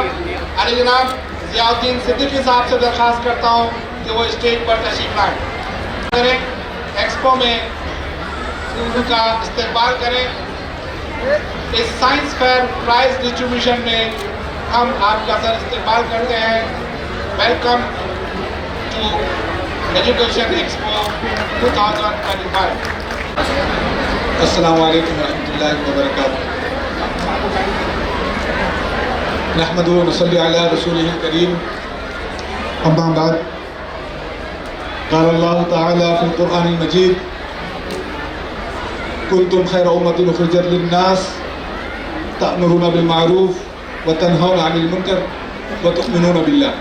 Speaker 8: अली जनाब ज़ियाउद्दीन सिद्दीकी साहब से दरख्वास्त करता हूँ कि वो स्टेज पर तशरीफ लाएं, एक्सपो में उनका इस्तेकबाल करें। इस साइंस फेयर प्राइज डिस्ट्रीब्यूशन में हम आपका सर इस्तेकबाल करते हैं। Welcome to education expo 2025।
Speaker 9: अस्सलामु अलैकुम रहमतुल्लाहि व बरकातहू। नहमदु व नसल्ली अला रसूलिहिल करीम, अम्मा बाद। क़ाल अल्लाहु तआला फ़िल क़ुरआनिल मजीद, कुन्तुम खैरा उम्मतिन उख़रिजत लिन्नास तअमुरूना बिल मारूफ़ व तनहौना अनिल मुनकर व तु'मिनूना बिल्लाह।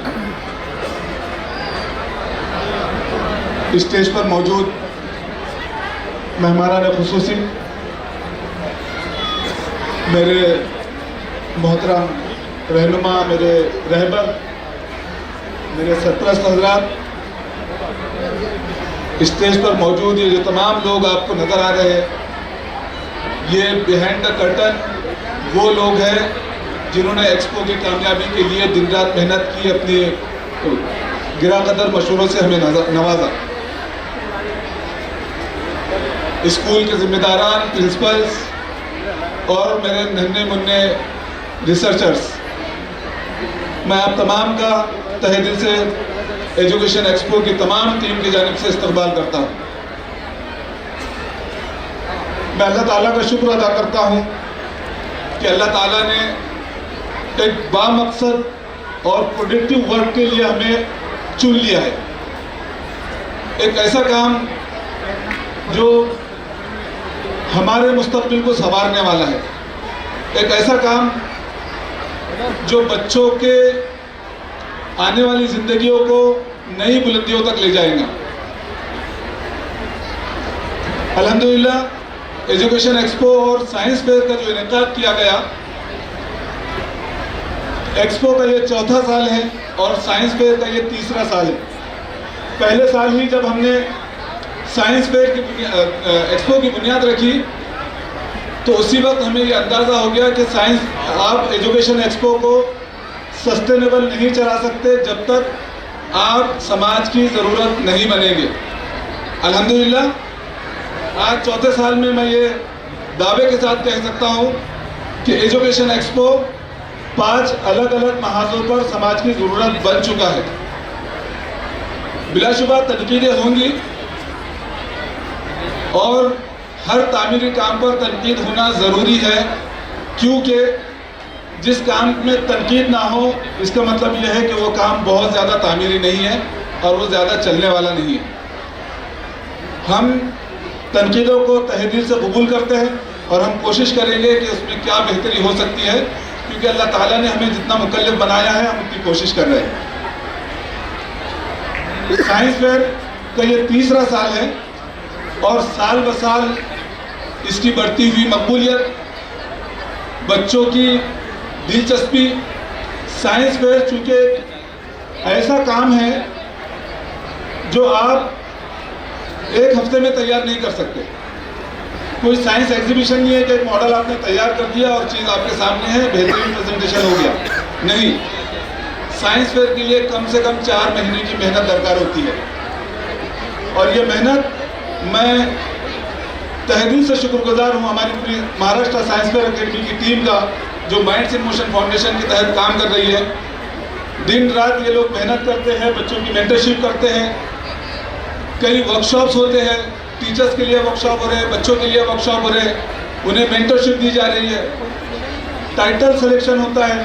Speaker 9: स्टेज पर मौजूद मेहमानान ख़ुसूसी, मेरे मोहतरम रहनुमा, मेरे रहबर, मेरे सरपरस्त हज़रात, स्टेज पर मौजूद ये जो तमाम लोग आपको नज़र आ रहे हैं, ये बिहाइंड द कर्टन वो लोग हैं जिन्होंने एक्सपो की कामयाबी के लिए दिन रात मेहनत की, अपने गिरा कदर मशवरों से हमें नवाजा। स्कूल के ज़िम्मेदारान, प्रिंसिपल्स और मेरे नन्हे मुन्ने रिसर्चर्स, मैं आप तमाम का तहे दिल से एजुकेशन एक्सपो की तमाम टीम की जानिब से इस्तकबाल करता हूँ। मैं अल्लाह ताला का शुक्र अदा करता हूँ कि अल्लाह ताला ने एक बामकसद और प्रोडक्टिव वर्क के लिए हमें चुन लिया है। एक ऐसा काम जो हमारे मुस्तक़बिल को संवारने वाला है, एक ऐसा काम जो बच्चों के आने वाली ज़िंदगियों को नई बुलंदियों तक ले जाएगा। अल्हम्दुलिल्लाह एजुकेशन एक्सपो और साइंस फेयर का जो इनेकाद किया गया, एक्सपो का ये 4था साल है और साइंस फेयर का ये 3रा साल है। पहले साल ही जब हमने साइंस फेयर की एक्सपो की बुनियाद रखी तो उसी वक्त हमें ये अंदाज़ा हो गया कि साइंस आप एजुकेशन एक्सपो को सस्टेनेबल नहीं चला सकते जब तक आप समाज की ज़रूरत नहीं बनेंगे। अल्हम्दुलिल्लाह आज चौथे साल में मैं ये दावे के साथ कह सकता हूँ कि एजुकेशन एक्सपो 5 अलग अलग महाजों पर समाज की ज़रूरत बन चुका है। बिलाशुबा तनकीदें होंगी और हर तामीरी काम पर तनकीद होना ज़रूरी है, क्योंकि जिस काम में तनकीद ना हो इसका मतलब यह है कि वो काम बहुत ज़्यादा तामीरी नहीं है और वो ज़्यादा चलने वाला नहीं है। हम तनकीदों को तहे दिल से कबूल करते हैं और हम कोशिश करेंगे कि उसमें क्या बेहतरी हो सकती है, क्योंकि अल्लाह ताला ने हमें जितना मुकल्लफ बनाया है हम उतनी कोशिश कर रहे हैं। साइंस फेयर का ये तीसरा साल है और साल ब साल इसकी बढ़ती हुई मकबूलियत, बच्चों की दिलचस्पी। साइंस फेयर चूँकि ऐसा काम है जो आप एक हफ्ते में तैयार नहीं कर सकते। कोई साइंस एग्जीबिशन नहीं है कि एक मॉडल आपने तैयार कर दिया और चीज़ आपके सामने है, बेहतरीन प्रेजेंटेशन हो गया। नहीं, साइंस फेयर के लिए कम से कम 4 महीने की मेहनत दरकार होती है और ये मेहनत मैं तहे दिल से शुक्रगुजार हूँ हमारी पूरी महाराष्ट्र साइंस फेयर अकेडमी की टीम का, जो माइंड्स इन मोशन फाउंडेशन के तहत काम कर रही है। दिन रात ये लोग मेहनत करते हैं, बच्चों की मेंटरशिप करते हैं, कई वर्कशॉप्स होते हैं, टीचर्स के लिए वर्कशॉप हो रहे हैं, बच्चों के लिए वर्कशॉप हो रहे हैं, उन्हें मेंटरशिप दी जा रही है, टाइटल सिलेक्शन होता है,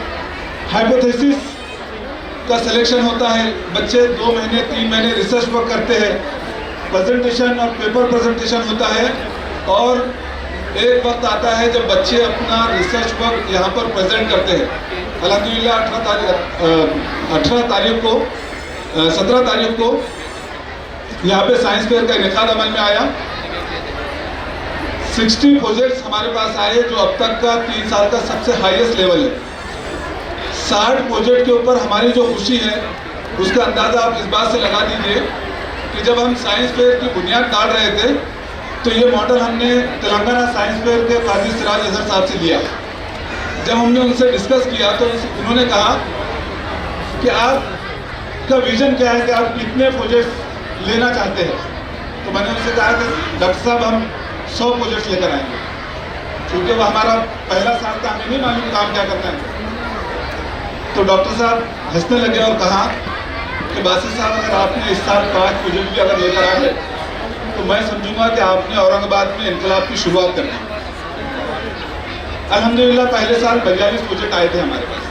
Speaker 9: हाइपोथेसिस का सिलेक्शन होता है, बच्चे 2 महीने 3 महीने रिसर्च वर्क करते हैं, प्रेजेंटेशन और पेपर प्रेजेंटेशन होता है और एक वक्त आता है जब बच्चे अपना रिसर्च वर्क यहाँ पर प्रेजेंट करते हैं। अल्हम्दुलिल्लाह 17 तारीख को यहाँ पे साइंस फेयर का इनेकाद अमल में आया। 60 प्रोजेक्ट्स हमारे पास आए जो अब तक का 3 साल का सबसे हाईएस्ट लेवल है। 60 प्रोजेक्ट के ऊपर हमारी जो खुशी है उसका अंदाज़ा आप इस बात से लगा दीजिए कि जब हम साइंस फेयर की बुनियाद डाल रहे थे तो ये मॉडल हमने तेलंगाना साइंस फेयर के काजी सिराज अजहर साहब से लिया। जब हमने उनसे डिस्कस किया तो उन्होंने कहा कि आपका विज़न क्या है, कि आप कितने प्रोजेक्ट्स लेना चाहते हैं। तो मैंने उनसे कहा कि डॉक्टर साहब हम 100 प्रोजेक्ट्स लेकर आएंगे, क्योंकि वो हमारा पहला साल था, हमें नहीं मालूम काम क्या करना है। तो डॉक्टर साहब हंसने लगे और कहा कि बासित साहब अगर आपने इस साल 5 प्रोजेक्ट भी अगर लेकर आ गए तो मैं समझूंगा कि आपने औरंगाबाद में इनकलाब की शुरुआत करनी। अल्हम्दुलिल्लाह पहले साल 42 प्रोजेक्ट आए थे हमारे पास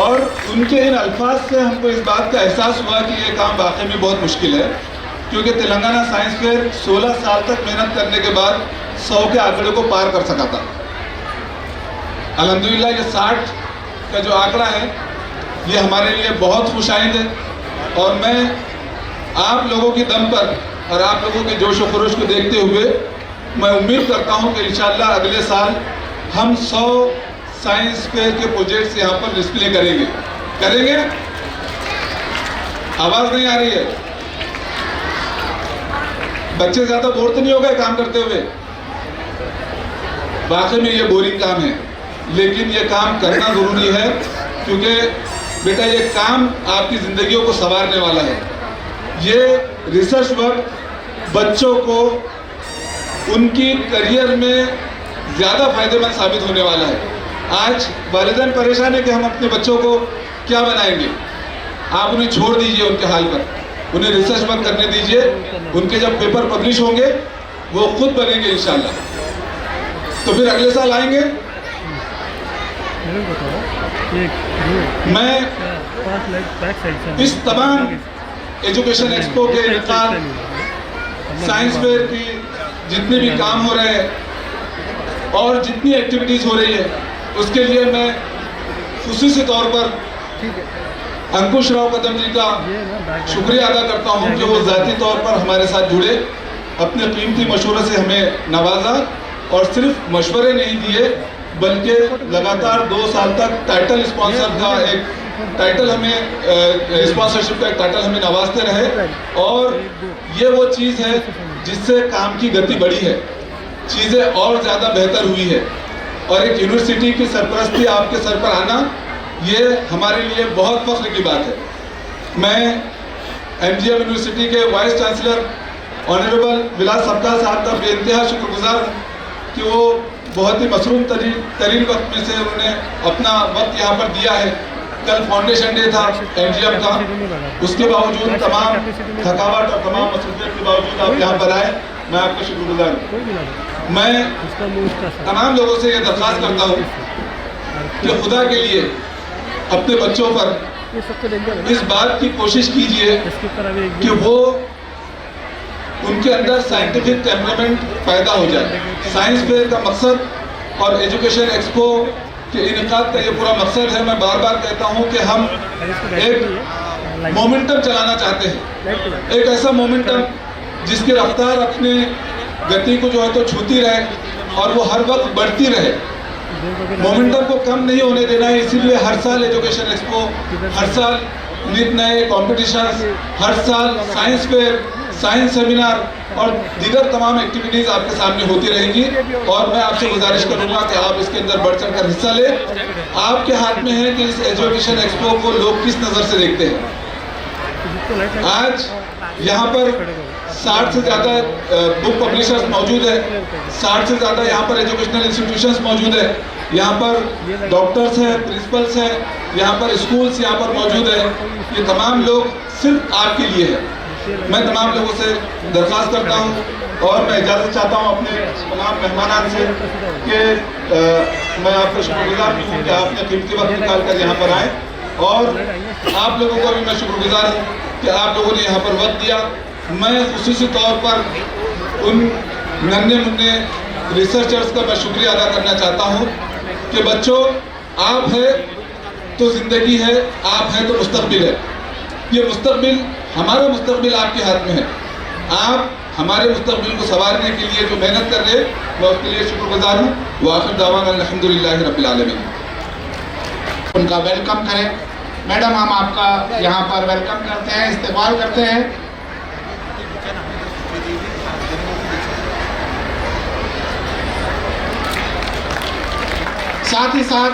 Speaker 9: और उनके इन अल्फाज से हमको इस बात का एहसास हुआ कि ये काम वाकई में बहुत मुश्किल है, क्योंकि तेलंगाना साइंस फेयर 16 साल तक मेहनत करने के बाद 100 के आंकड़े को पार कर सका था। अल्हम्दुलिल्लाह ये 60 का जो आंकड़ा है ये हमारे लिए बहुत खुशाइंद है और मैं आप लोगों के दम पर और आप लोगों के जोश व खरोश को देखते हुए मैं उम्मीद करता हूं कि इंशाअल्लाह अगले साल हम 100 साइंस फेयर के प्रोजेक्ट्स यहाँ पर डिस्प्ले करेंगे। आवाज़ नहीं आ रही है? बच्चे ज़्यादा बोर तो नहीं हो गए काम करते हुए? वाकई में ये बोरिंग काम है, लेकिन ये काम करना ज़रूरी है, क्योंकि बेटा ये काम आपकी ज़िंदगियों को संवारने वाला है। ये रिसर्च वर्क बच्चों को उनकी करियर में ज़्यादा फायदेमंद साबित होने वाला है। आज वालिदैन परेशान है कि हम अपने बच्चों को क्या बनाएंगे। आप उन्हें छोड़ दीजिए उनके हाल पर, उन्हें रिसर्च वर्क करने दीजिए। उनके जब पेपर पब्लिश होंगे वो खुद बनेंगे इंशाल्लाह। तो फिर अगले साल आएंगे। मैं इस तमाम एजुकेशन एक्सपो के इनकार साइंस फेयर की जितने भी काम हो रहे हैं और जितनी एक्टिविटीज़ हो रही है उसके लिए मैं खुसूसी तौर पर अंकुश राव कदम जी का शुक्रिया अदा करता हूं कि वो ज़ाती तौर पर हमारे साथ जुड़े, अपने कीमती मशवरे से हमें नवाजा और सिर्फ मशवरे नहीं दिए बल्कि लगातार 2 साल तक टाइटल स्पॉन्सर का एक टाइटल हमें स्पॉन्सरशिप का एक टाइटल हमें नवाजते रहे। और ये वो चीज़ है जिससे काम की गति बढ़ी है, चीज़ें और ज़्यादा बेहतर हुई है। और एक यूनिवर्सिटी की सरपरस्ती आपके सर पर आना, ये हमारे लिए बहुत फख्र की बात है। मैं MGM यूनिवर्सिटी के वाइस चांसलर ऑनरेबल विलास सबका साहब का बेइंतहा शुक्रगुजार हूँ कि वो बहुत ही मसरूम तरीन वक्त में से उन्होंने अपना वक्त यहाँ पर दिया है। कल फाउंडेशन डे था MGM का, उसके बावजूद तमाम थकावट और तमाम मसरूफियत के बावजूद आप यहाँ पर आए, मैं आपका शुक्रगुजार हूँ। मैं तमाम लोगों से ये दरख्वास्त करता हूँ कि खुदा के लिए अपने बच्चों पर इस बात की कोशिश कीजिए कि वो उनके अंदर साइंटिफिक टेम्परामेंट पैदा हो जाए। साइंस फेयर का मकसद और एजुकेशन एक्सपो के इनेकाद का ये पूरा मकसद है। मैं बार बार कहता हूँ कि हम एक मोमेंटम चलाना चाहते हैं, एक ऐसा मोमेंटम जिसकी रफ्तार अपने गति को जो है तो छूती रहे और वो हर वक्त बढ़ती रहे। मोमेंटम को कम नहीं होने देना है, इसीलिए हर साल एजुकेशन एक्सपो, हर साल नित नए कॉम्पिटिशन्स, हर साल साइंस फेयर, साइंस सेमिनार और दीगर तमाम एक्टिविटीज़ आपके सामने होती रहेंगी। और मैं आपसे गुजारिश करूंगा कि आप इसके अंदर बढ़ चढ़ कर हिस्सा लें। आपके हाथ में है कि इस एजुकेशन एक्सपो को लोग किस नज़र से देखते हैं। आज यहाँ पर 60 से ज़्यादा बुक पब्लिशर्स मौजूद है, 60 से ज़्यादा यहाँ पर एजुकेशनल इंस्टीट्यूशंस मौजूद है, यहाँ पर डॉक्टर्स हैं, प्रिंसिपल्स हैं, यहाँ पर स्कूल्स यहाँ पर मौजूद है। ये तमाम लोग सिर्फ आपके लिए है। मैं तमाम लोगों से दरख्वास्त करता हूँ और मैं इजाज़त चाहता हूँ अपने तमाम मेहमानान से कि मैं आपका शुक्रगुजार हूँ कि आपने कीमती वक्त निकाल कर यहाँ पर आए। और आप लोगों को भी मैं शुक्रगुजार हूँ कि आप लोगों ने यहाँ पर वक्त दिया। मैं खुसूसी तौर पर उन नन्हे मुन्ने रिसर्चर्स का मैं शुक्रिया अदा करना चाहता हूँ कि बच्चों, आप है तो ज़िंदगी है, आप हैं तो मुस्तकबिल है। ये मुस्तकबिल, हमारा मुस्तकबिल आपके हाथ में है। आप हमारे मुस्तकबिल को संवारने के लिए जो मेहनत कर रहे हैं, मैं उसके लिए शुक्रगुजार हूँ। वाखिर दावाना अल्हम्दुलिल्लाहि रब्बिल आलमीन।
Speaker 8: उनका वेलकम करें। मैडम, हम आपका यहाँ पर वेलकम करते हैं, इस्तेमाल करते हैं। साथ ही साथ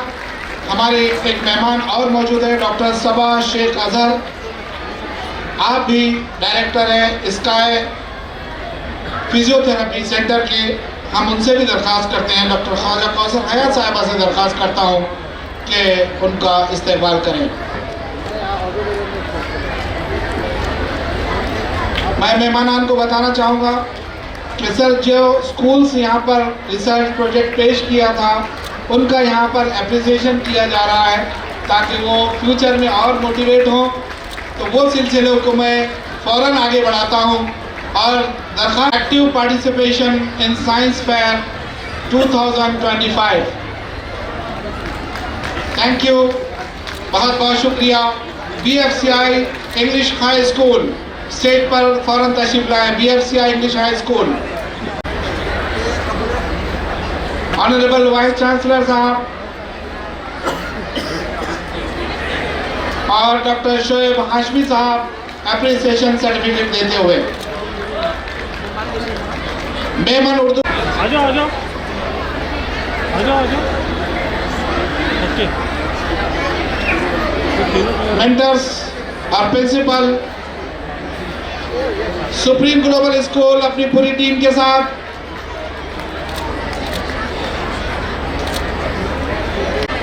Speaker 8: हमारे एक मेहमान और मौजूद है, डॉक्टर सबा शेख अजहर। आप भी डायरेक्टर हैं स्काई फिजियोथेरेपी सेंटर के। हम उनसे भी दरख्वास्त करते हैं, डॉक्टर ख्वाजा कौसर हयात साहिबा से दरख्वास्त करता हूं कि उनका इस्तेमाल करें। मैं मेहमानान को बताना चाहूँगा कि सर, जो स्कूल्स यहाँ पर रिसर्च प्रोजेक्ट पेश किया था, उनका यहाँ पर एप्रिसिएशन किया जा रहा है ताकि वो फ्यूचर में और मोटिवेट हों। तो वो सिलसिले को मैं फ़ौरन आगे बढ़ाता हूँ और दरख्वास्त active participation in science fair 2025। Thank you, बहुत बहुत शुक्रिया। BFCI English high school stage पर फ़ौरन तशरीफ लाएँ। BFCI English high school. Honourable vice chancellor साहब और डॉक्टर शोएब हाशमी साहब एप्रिसिएशन सर्टिफिकेट देते हुए। मेमन उर्दू
Speaker 5: आ जाओ आ जाओ आ जाओ आ जाओ। ओके,
Speaker 8: मेंटर्स और प्रिंसिपल सुप्रीम ग्लोबल स्कूल अपनी पूरी टीम के साथ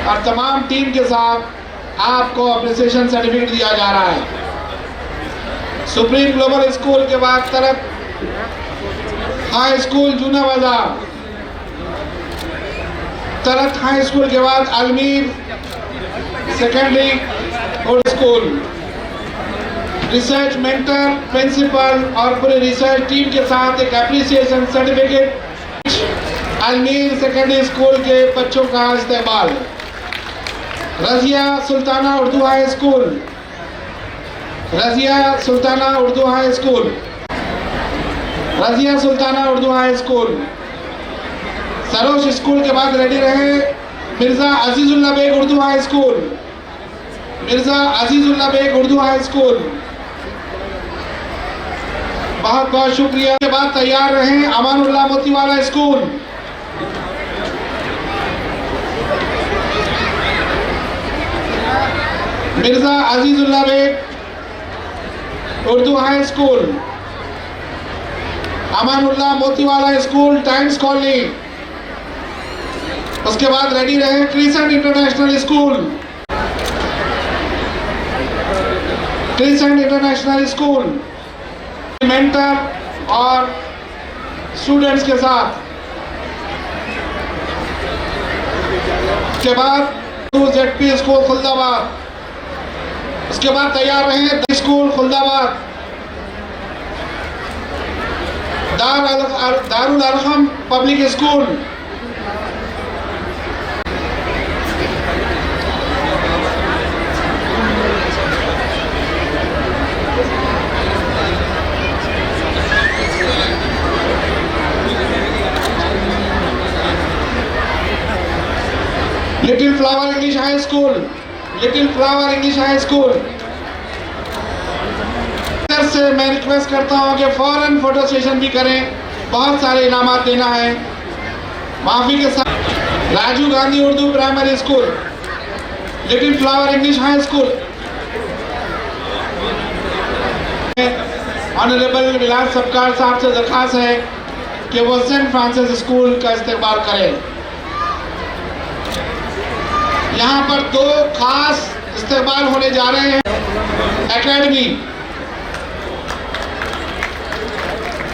Speaker 8: और तमाम टीम के साथ आपको अप्रिसिएशन सर्टिफिकेट दिया जा रहा है। सुप्रीम ग्लोबल स्कूल के बाद तरफ हाई स्कूल जूना बाजार, तरत हाई स्कूल के बाद Almeer secondary school. Research mentor, principal और पूरी रिसर्च टीम के साथ एक appreciation certificate Almeer secondary school के बच्चों का इस्तेमाल। Razia Sultana Urdu high school, Razia Sultana Urdu high school, Razia Sultana Urdu high school. Sarosh school के बाद रेडी रहे Mirza Azizullah Baig Urdu high school, Mirza Azizullah Baig Urdu high school, बहुत बहुत शुक्रिया। के बाद तैयार रहें Amanullah Motiwala school, Mirza Azizullah Baig Urdu high school, Amanullah Motiwala school, Times colony. उसके बाद रेडी रहे crescent international school, crescent international school mentor और स्टूडेंट्स के साथ। उसके बाद ZP स्कूल खुलदाबाद, उसके बाद तैयार रहे school Khuldabad, Darul Arkham public school, little flower English high school, little flower English high school. से मैं रिक्वेस्ट करता हूं कि फौरन फोटो सेशन भी करें, बहुत सारे इनामात देना है। माफी के साथ Rajiv Gandhi Urdu primary school, little flower English high school. Honourable Vilas Sabkar sahab से दरखास्त है कि वो सेंट फ्रांसिस स्कूल का इस्तेमाल करें। यहाँ पर दो खास इस्तेमाल होने जा रहे हैं। एकेडमी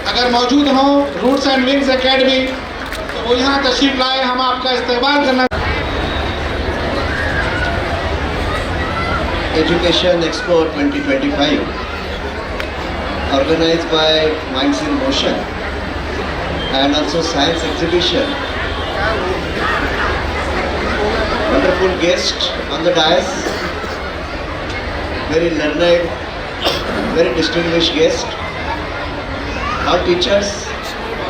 Speaker 8: अगर मौजूद हो, रूट्स एंड विंग्स एकेडमी, तो वो यहाँ तशरीफ लाए, हम आपका इस्तेमाल करना।
Speaker 10: Education Expo 2025 organized by Minds in Motion and also Science Exhibition. Wonderful guest on the dais, very learned, very distinguished guest, our teachers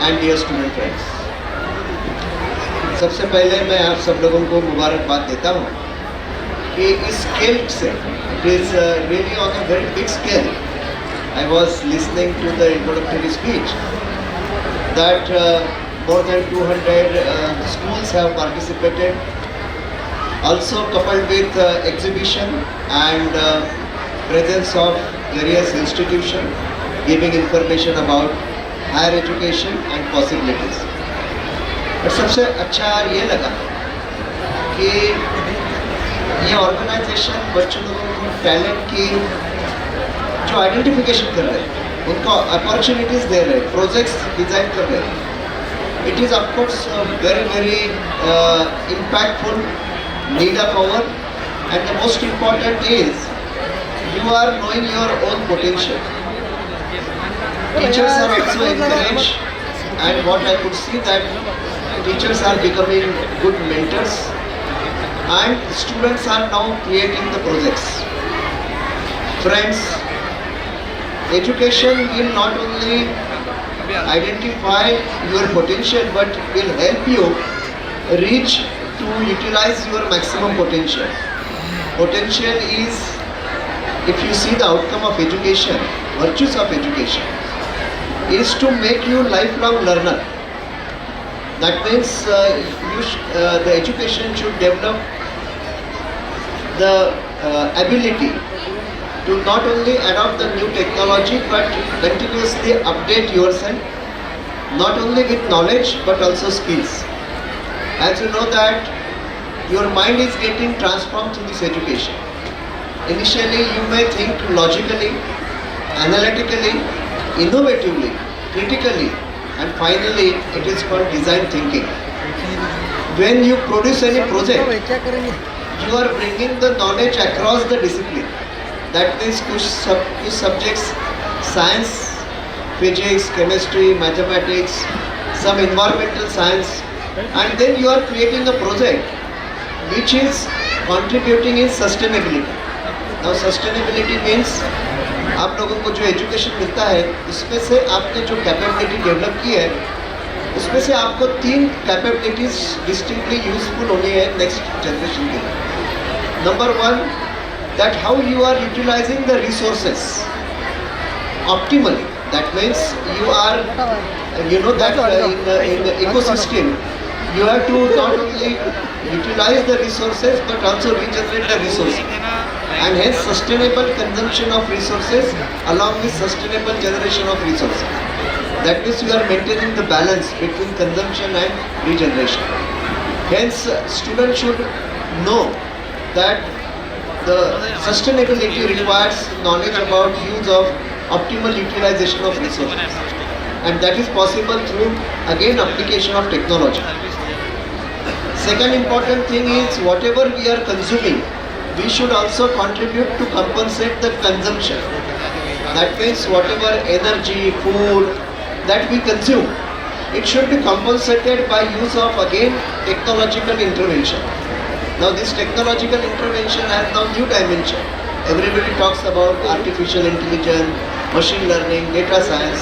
Speaker 10: and dear student friends. सबसे पहले मैं आप सब लोगों को मुबारकबाद देता हूँ कि इस स्केल से, it is really on a very big scale. I was listening to the introductory speech that more than 200 schools have participated, also coupled with exhibition and presence of various institutions giving information about higher education and possibilities. और सबसे अच्छा ये लगा कि ये organisation बच्चों लोगों को टैलेंट की जो आइडेंटिफिकेशन कर रहे हैं, उनको अपॉर्चुनिटीज दे रहे हैं, प्रोजेक्ट्स डिजाइन कर रहे हैं. It is of course very very impactful, need of power, and the most important is you are knowing your own potential. Teachers are also encouraged, and what I could see that teachers are becoming good mentors and students are now creating the projects. Friends, education will not only identify your potential but will help you reach to utilize your maximum potential. Potential is, if you see the outcome of education, virtues of education, is to make you lifelong learner. That means the education should develop the ability to not only adopt the new technology but continuously update yourself, not only with knowledge but also skills. As you know that your mind is getting transformed through this education. Initially you may think logically, analytically, innovatively, critically, and finally it is called design thinking. When you produce any project, you are bringing the knowledge across the discipline. That means kuch subjects, science, physics, chemistry, mathematics, some environmental science, and then you are creating a project which is contributing in sustainability. Now sustainability means आप लोगों को जो education मिलता है उसमें से आपने जो कैपेबिलिटी डेवलप की है उसमें से आपको 3 कैपेबिलिटीज डिस्टिंक्टली यूजफुल होनी है नेक्स्ट जनरेशन के लिए. Number 1, that how you are utilizing the resources optimally. That means you are, that in the ecosystem, you have to not only utilize the resources but also regenerate the resources. And hence sustainable consumption of resources along with sustainable generation of resources. That means you are maintaining the balance between consumption and regeneration. Hence, students should know that the sustainability requires knowledge about use of optimal utilization of resources. And that is possible through, again, application of technology. Second important thing is whatever we are consuming, we should also contribute to compensate the consumption. That means whatever energy, food that we consume, it should be compensated by use of, again, technological intervention. Now this technological intervention has now new dimension. Everybody talks about artificial intelligence, machine learning, data science.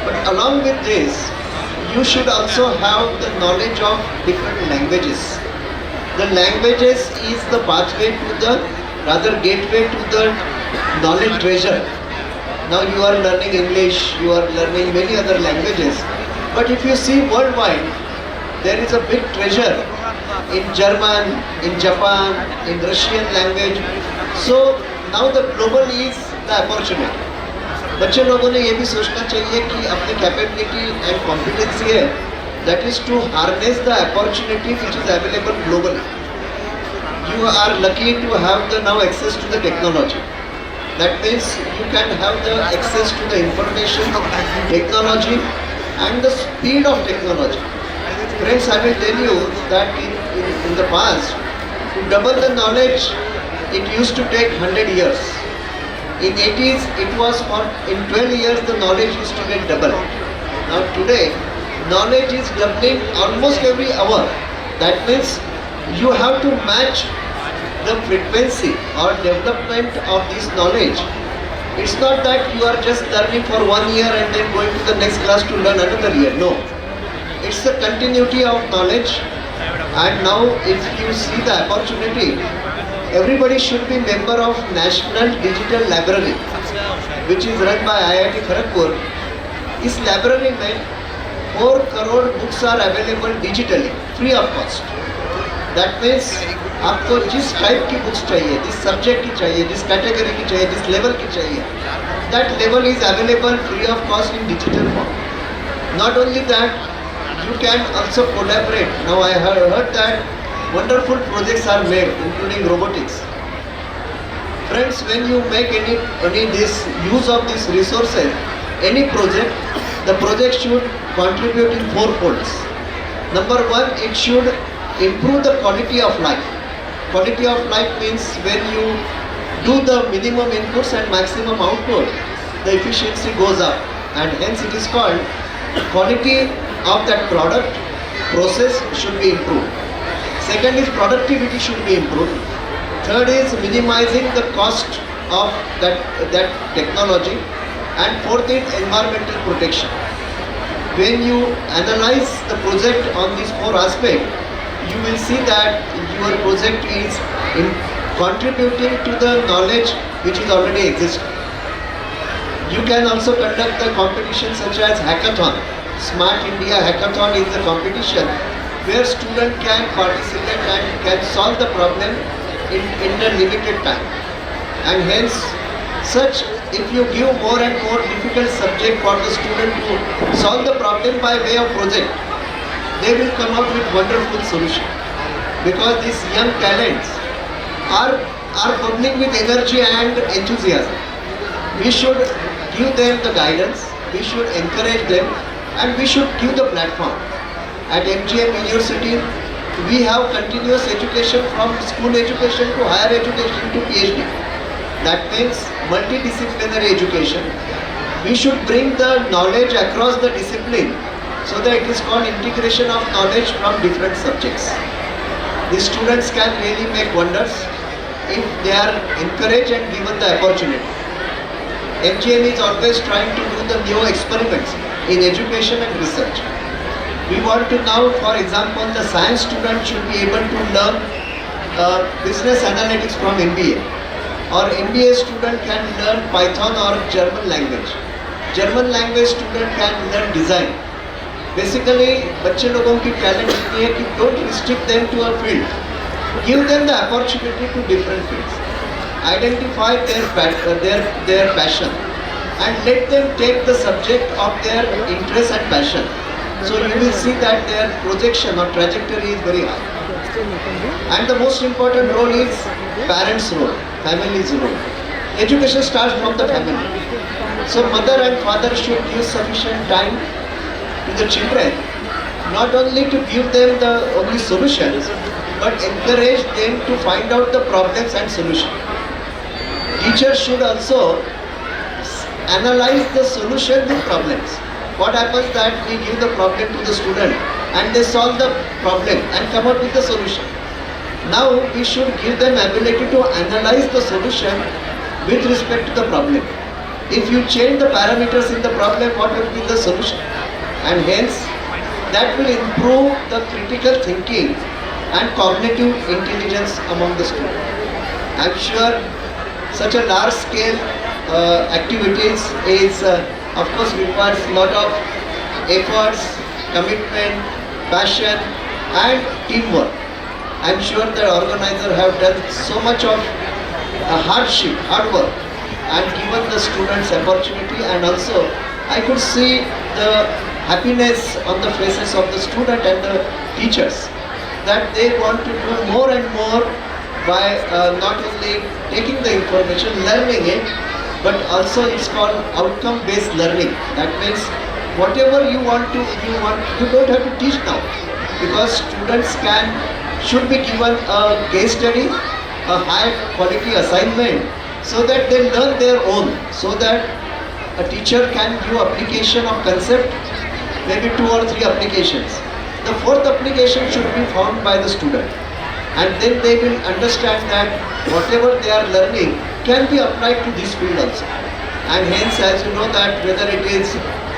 Speaker 10: But along with this, you should also have the knowledge of different languages. The languages is the pathway to the, rather gateway to the knowledge treasure. Now you are learning English, you are learning many other languages. But if you see worldwide, there is a big treasure in German, in Japan, in Russian language. So now the global is the opportunity. बच्चे लोगों ने ये भी सोचना चाहिए कि अपनी capability and competency है, that is to harness the opportunity which is available globally. You are lucky to have the now access to the technology. That means you can have the access to the information, technology and the speed of technology. Friends, I will tell you that in the past, to double the knowledge, it used to take 100 years. In 80s, it was in 12 years the knowledge used to get double. Now today, knowledge is doubling almost every hour. That means you have to match the frequency or development of this knowledge. It's not that you are just learning for 1 year and then going to the next class to learn another year. No. It's the continuity of knowledge. And now if you see the opportunity, everybody should be member of National Digital Library, which is run by IIT Kharagpur. This library में 4 crore books are available digitally, free of cost. That means आपको जिस type की books चाहिए, जिस subject की चाहिए, जिस category की चाहिए, जिस लेवल की चाहिए, that level is available free of cost in digital form. Not only that, you can also collaborate. Now I have heard that wonderful projects are made, including robotics. Friends, when you make any this use of these resources, any project, the project should contribute in 4 folds. Number 1, it should improve the quality of life. Quality of life means when you do the minimum inputs and maximum output, the efficiency goes up, and hence it is called quality of that product, process should be improved. Second is productivity should be improved. Third is minimizing the cost of that technology. And fourth is environmental protection. When you analyze the project on these 4 aspects, you will see that your project is contributing to the knowledge which is already existing. You can also conduct the competition such as hackathon. Smart India Hackathon is the competition where student can participate and can solve the problem in a limited time. And hence, such if you give more and more difficult subject for the student to solve the problem by way of project, they will come up with wonderful solution. Because these young talents are bubbling with energy and enthusiasm. We should give them the guidance, we should encourage them, and we should give the platform. At MGM University, we have continuous education from school education to higher education to PhD. That means multidisciplinary education. We should bring the knowledge across the discipline so that it is called integration of knowledge from different subjects. The students can really make wonders if they are encouraged and given the opportunity. MGM is always trying to do the new experiments in education and research. We want to now, for example, the science student should be able to learn business analytics from MBA. or MBA student can learn Python or German language. German language student can learn design. Basically, बच्चे लोगों की talent इतनी है कि don't restrict them to a field. Give them the opportunity to different fields. Identify their passion and let them take the subject of their interest and passion. So you will see that their projection or trajectory is very high. And the most important role is parents' role, family's role. Education starts from the family. So mother and father should give sufficient time to the children, not only to give them the only solutions, but encourage them to find out the problems and solutions. Teachers should also analyze the solution with problems. What happens that we give the problem to the student and they solve the problem and come up with the solution. Now we should give them ability to analyze the solution with respect to the problem. If you change the parameters in the problem, what will be the solution? And hence, that will improve the critical thinking and cognitive intelligence among the students. I'm sure such a large scale activities is of course requires a lot of efforts, commitment, passion and teamwork. I'm sure the organizer have done so much of hard work and given the students opportunity, and also I could see the happiness on the faces of the student and the teachers that they want to do more and more by not only taking the information, learning it, but also it's called outcome-based learning. That means whatever you don't have to teach now, because students should be given a case study, a high quality assignment, so that they learn their own, so that a teacher can give application of concept, maybe 2 or 3 applications. The 4th application should be found by the student, and then they will understand that whatever they are learning can be applied to this field also. And hence, as you know, that whether it is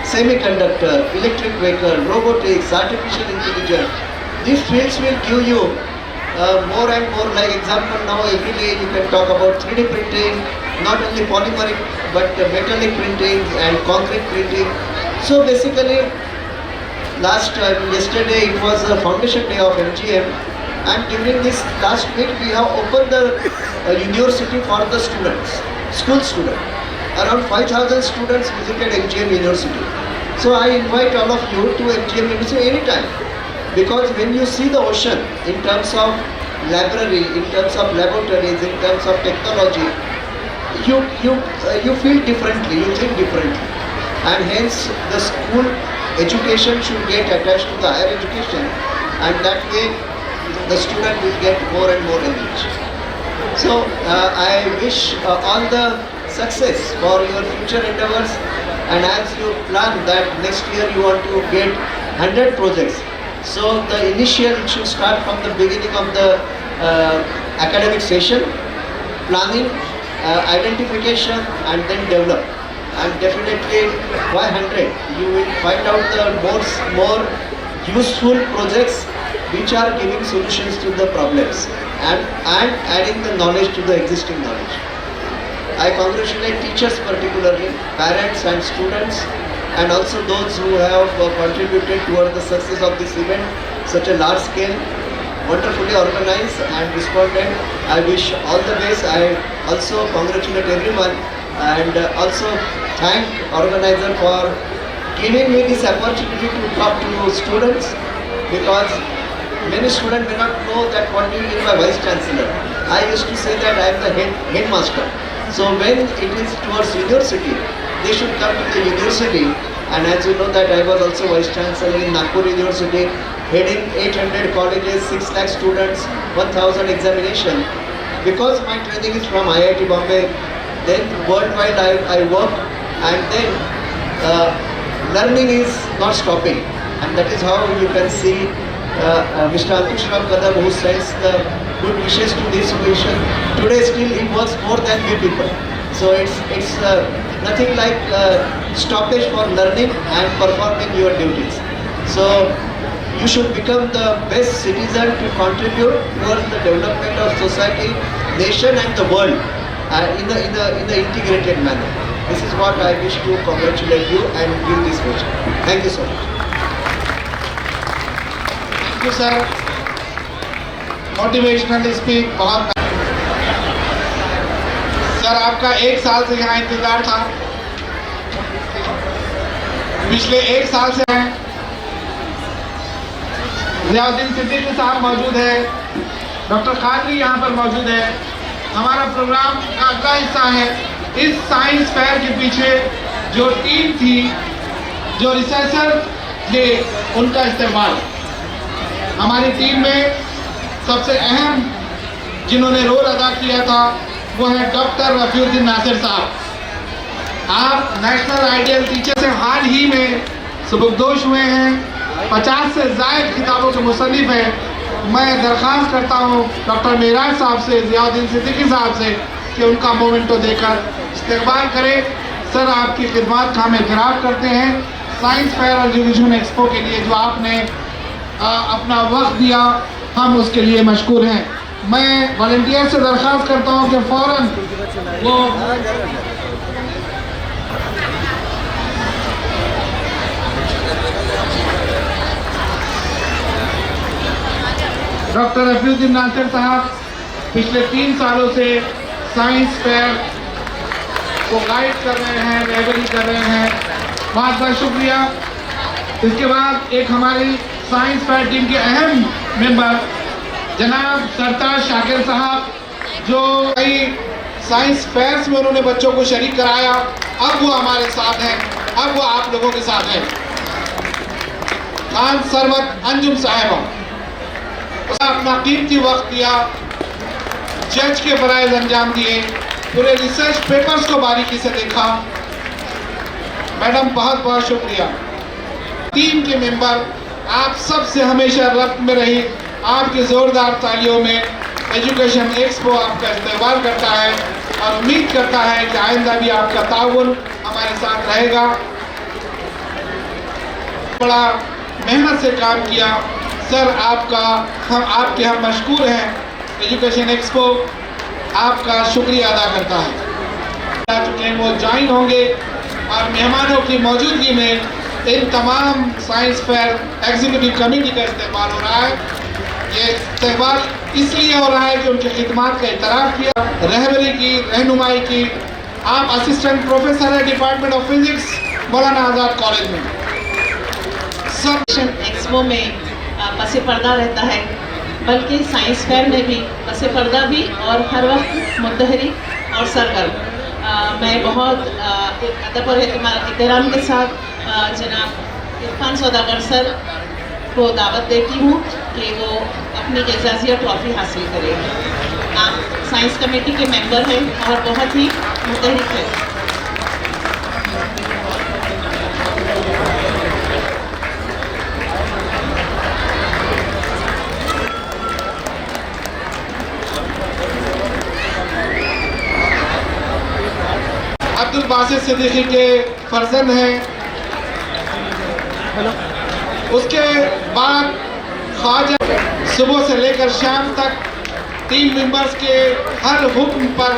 Speaker 10: semiconductor, electric vehicle, robotics, artificial intelligence, these fields will give you more and more. Like example, now every day you can talk about 3D printing, not only polymeric but metallic printing and concrete printing. So basically, yesterday it was the foundation day of MGM, and during this last week we have opened the university for the students, school students. Around 5,000 students visited MGM University. So I invite all of you to MGM University anytime, because when you see the ocean in terms of library, in terms of laboratories, in terms of technology, you feel differently, you think differently, and hence the school education should get attached to the higher education, and that way the student will get more and more engaged. So I wish all the success for your future endeavors, and as you plan that next year you want to get 100 projects, so the initial should start from the beginning of the academic session, planning, identification and then develop. And definitely by 100 you will find out the more useful projects which are giving solutions to the problems and adding the knowledge to the existing knowledge. I congratulate teachers particularly, parents and students, and also those who have contributed toward the success of this event, such a large scale, wonderfully organized and responded. I wish all the best. I also congratulate everyone and also thank organizer for giving me this opportunity to talk to students, because many students may not know that what do you mean by Vice Chancellor. I used to say that I am the headmaster. So when it is towards university, they should come to the university, and as you know that I was also Vice Chancellor in Nagpur University, heading 800 colleges, 6 lakh students, 1000 examination. Because my training is from IIT Bombay, then worldwide I work, and then learning is not stopping, and that is how you can see Mr. Ankush Ram Kadam, who sends the good wishes to this occasion. Today still he works more than we people. So it's nothing like stoppage for learning and performing your duties. So you should become the best citizen to contribute towards the development of society, nation and the world. in the integrated manner. This is what I wish to congratulate you and give this wish. Thank you so much.
Speaker 8: Thank you sir, motivational speech बहुत। Sir आपका 1 साल से यहाँ इंतजार था, पिछले 1 साल से हैं। जियाउद्दीन सिद्दीकी साहब मौजूद है, डॉक्टर कादरी यहाँ पर मौजूद है। हमारा प्रोग्राम का अगला हिस्सा है, इस साइंस फेयर के पीछे जो टीम थी, जो रिसर्चर थे, उनका इस्तेमाल। हमारी टीम में सबसे अहम जिन्होंने रोल अदा किया था वो है डॉक्टर रफीउद्दीन नासिर साहब। आप नेशनल आइडियल टीचर से हाल ही में सुबुकदोश हुए हैं, 50 से ज़ायद किताबों के मुसन्निफ हैं। मैं दरख्वास्त करता हूँ डॉक्टर मेराज साहब से, जियाउद्दीन सिद्दीकी साहब से कि उनका मोमेंटो देकर इस्तकबाल करें। सर आपकी खिदमत का हम एतराफ़ करते हैं साइंस फेयर और एजुकेशन एक्सपो के लिए जो आपने अपना वक्त दिया, हम उसके लिए मशकूर हैं। मैं वॉलंटियर से दरख्वास्त करता हूँ कि फ़ौरन वो डॉक्टर रफीउद्दीन नासिर साहब पिछले 3 सालों से साइंस फेयर को गाइड कर रहे हैं, रहबरी कर रहे हैं, बहुत बहुत शुक्रिया। इसके बाद एक हमारी साइंस फेयर टीम के अहम मेंबर जनाब सरताज शाकिर साहब, जो कई साइंस फेयर्स में उन्होंने बच्चों को शरीक कराया, अब वो हमारे साथ हैं, अब वो आप लोगों के साथ हैं। खान सरवत अंजुम साहिबा, उसने अपना कीमती वक्त दिया, जज के फराइज अंजाम दिए, पूरे रिसर्च पेपर्स को बारीकी से देखा। मैडम बहुत बहुत शुक्रिया। टीम के मेंबर, आप सबसे हमेशा रब्त में रही, आपकी ज़ोरदार तालियों में एजुकेशन एक्सपो आपका इस्तेमाल करता है और उम्मीद करता है कि आइंदा भी आपका ताउन हमारे साथ रहेगा। बड़ा मेहनत से काम किया सर, हम मशकूर हैं। एजुकेशन एक्सपो आपका शुक्रिया अदा करता है। वो ज्वाइन होंगे और मेहमानों की मौजूदगी में इन तमाम साइंस फेयर एग्जीक्यूटिव कमेटी का इस्तेमाल हो रहा है। ये इस्तेमाल इसलिए हो रहा है कि उनकी खिदमत का इतराफ़ किया, रहबरी की, रहनुमाई की। आप असिस्टेंट प्रोफेसर है department of physics, Maulana Azad college में।
Speaker 11: सब एक्सपो में पसे पर्दा रहता है, बल्कि साइंस फेयर में भी पसे पर्दा भी और हर वक्त मुतहरिक और सरगर्म। मैं बहुत अदब और एहतराम के साथ जनाब इरफान सौदागर सर को दावत देती हूँ कि वो अपनी एजाज़िया ट्रॉफ़ी हासिल करें। आप साइंस कमेटी के मेंबर हैं और बहुत ही मुतहरिक हैं।
Speaker 8: अब्दुल बासित सिद्दीकी के फर्जंद हैं। उसके बाद ख्वाजा सुबह से लेकर शाम तक टीम मेंबर्स के हर हुक्म पर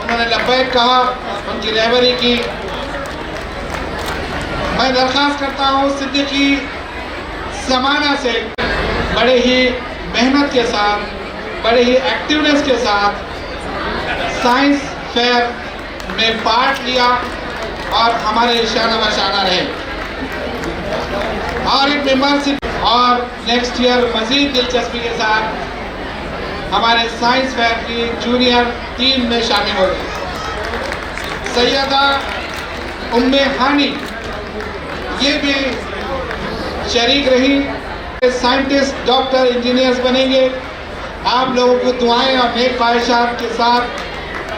Speaker 8: उन्होंने लब्बैक कहा, उनकी रहबरी की। मैं दरख्वास्त करता हूँ सिद्दीकी ज़माना से बड़े ही मेहनत के साथ, बड़े ही एक्टिवनेस के साथ साइंस फेयर में पार्ट लिया और हमारे शाना बशाना रहे। और एक मेंबरशिप और नेक्स्ट ईयर मज़ीद दिलचस्पी के साथ हमारे साइंस फेयर की जूनियर टीम में शामिल हो गए। सैयदा उम्मे हानी ये भी शरीक रही। साइंटिस्ट, डॉक्टर, इंजीनियर्स बनेंगे। आप लोगों को दुआएं और नेक ख्वाहिशात के साथ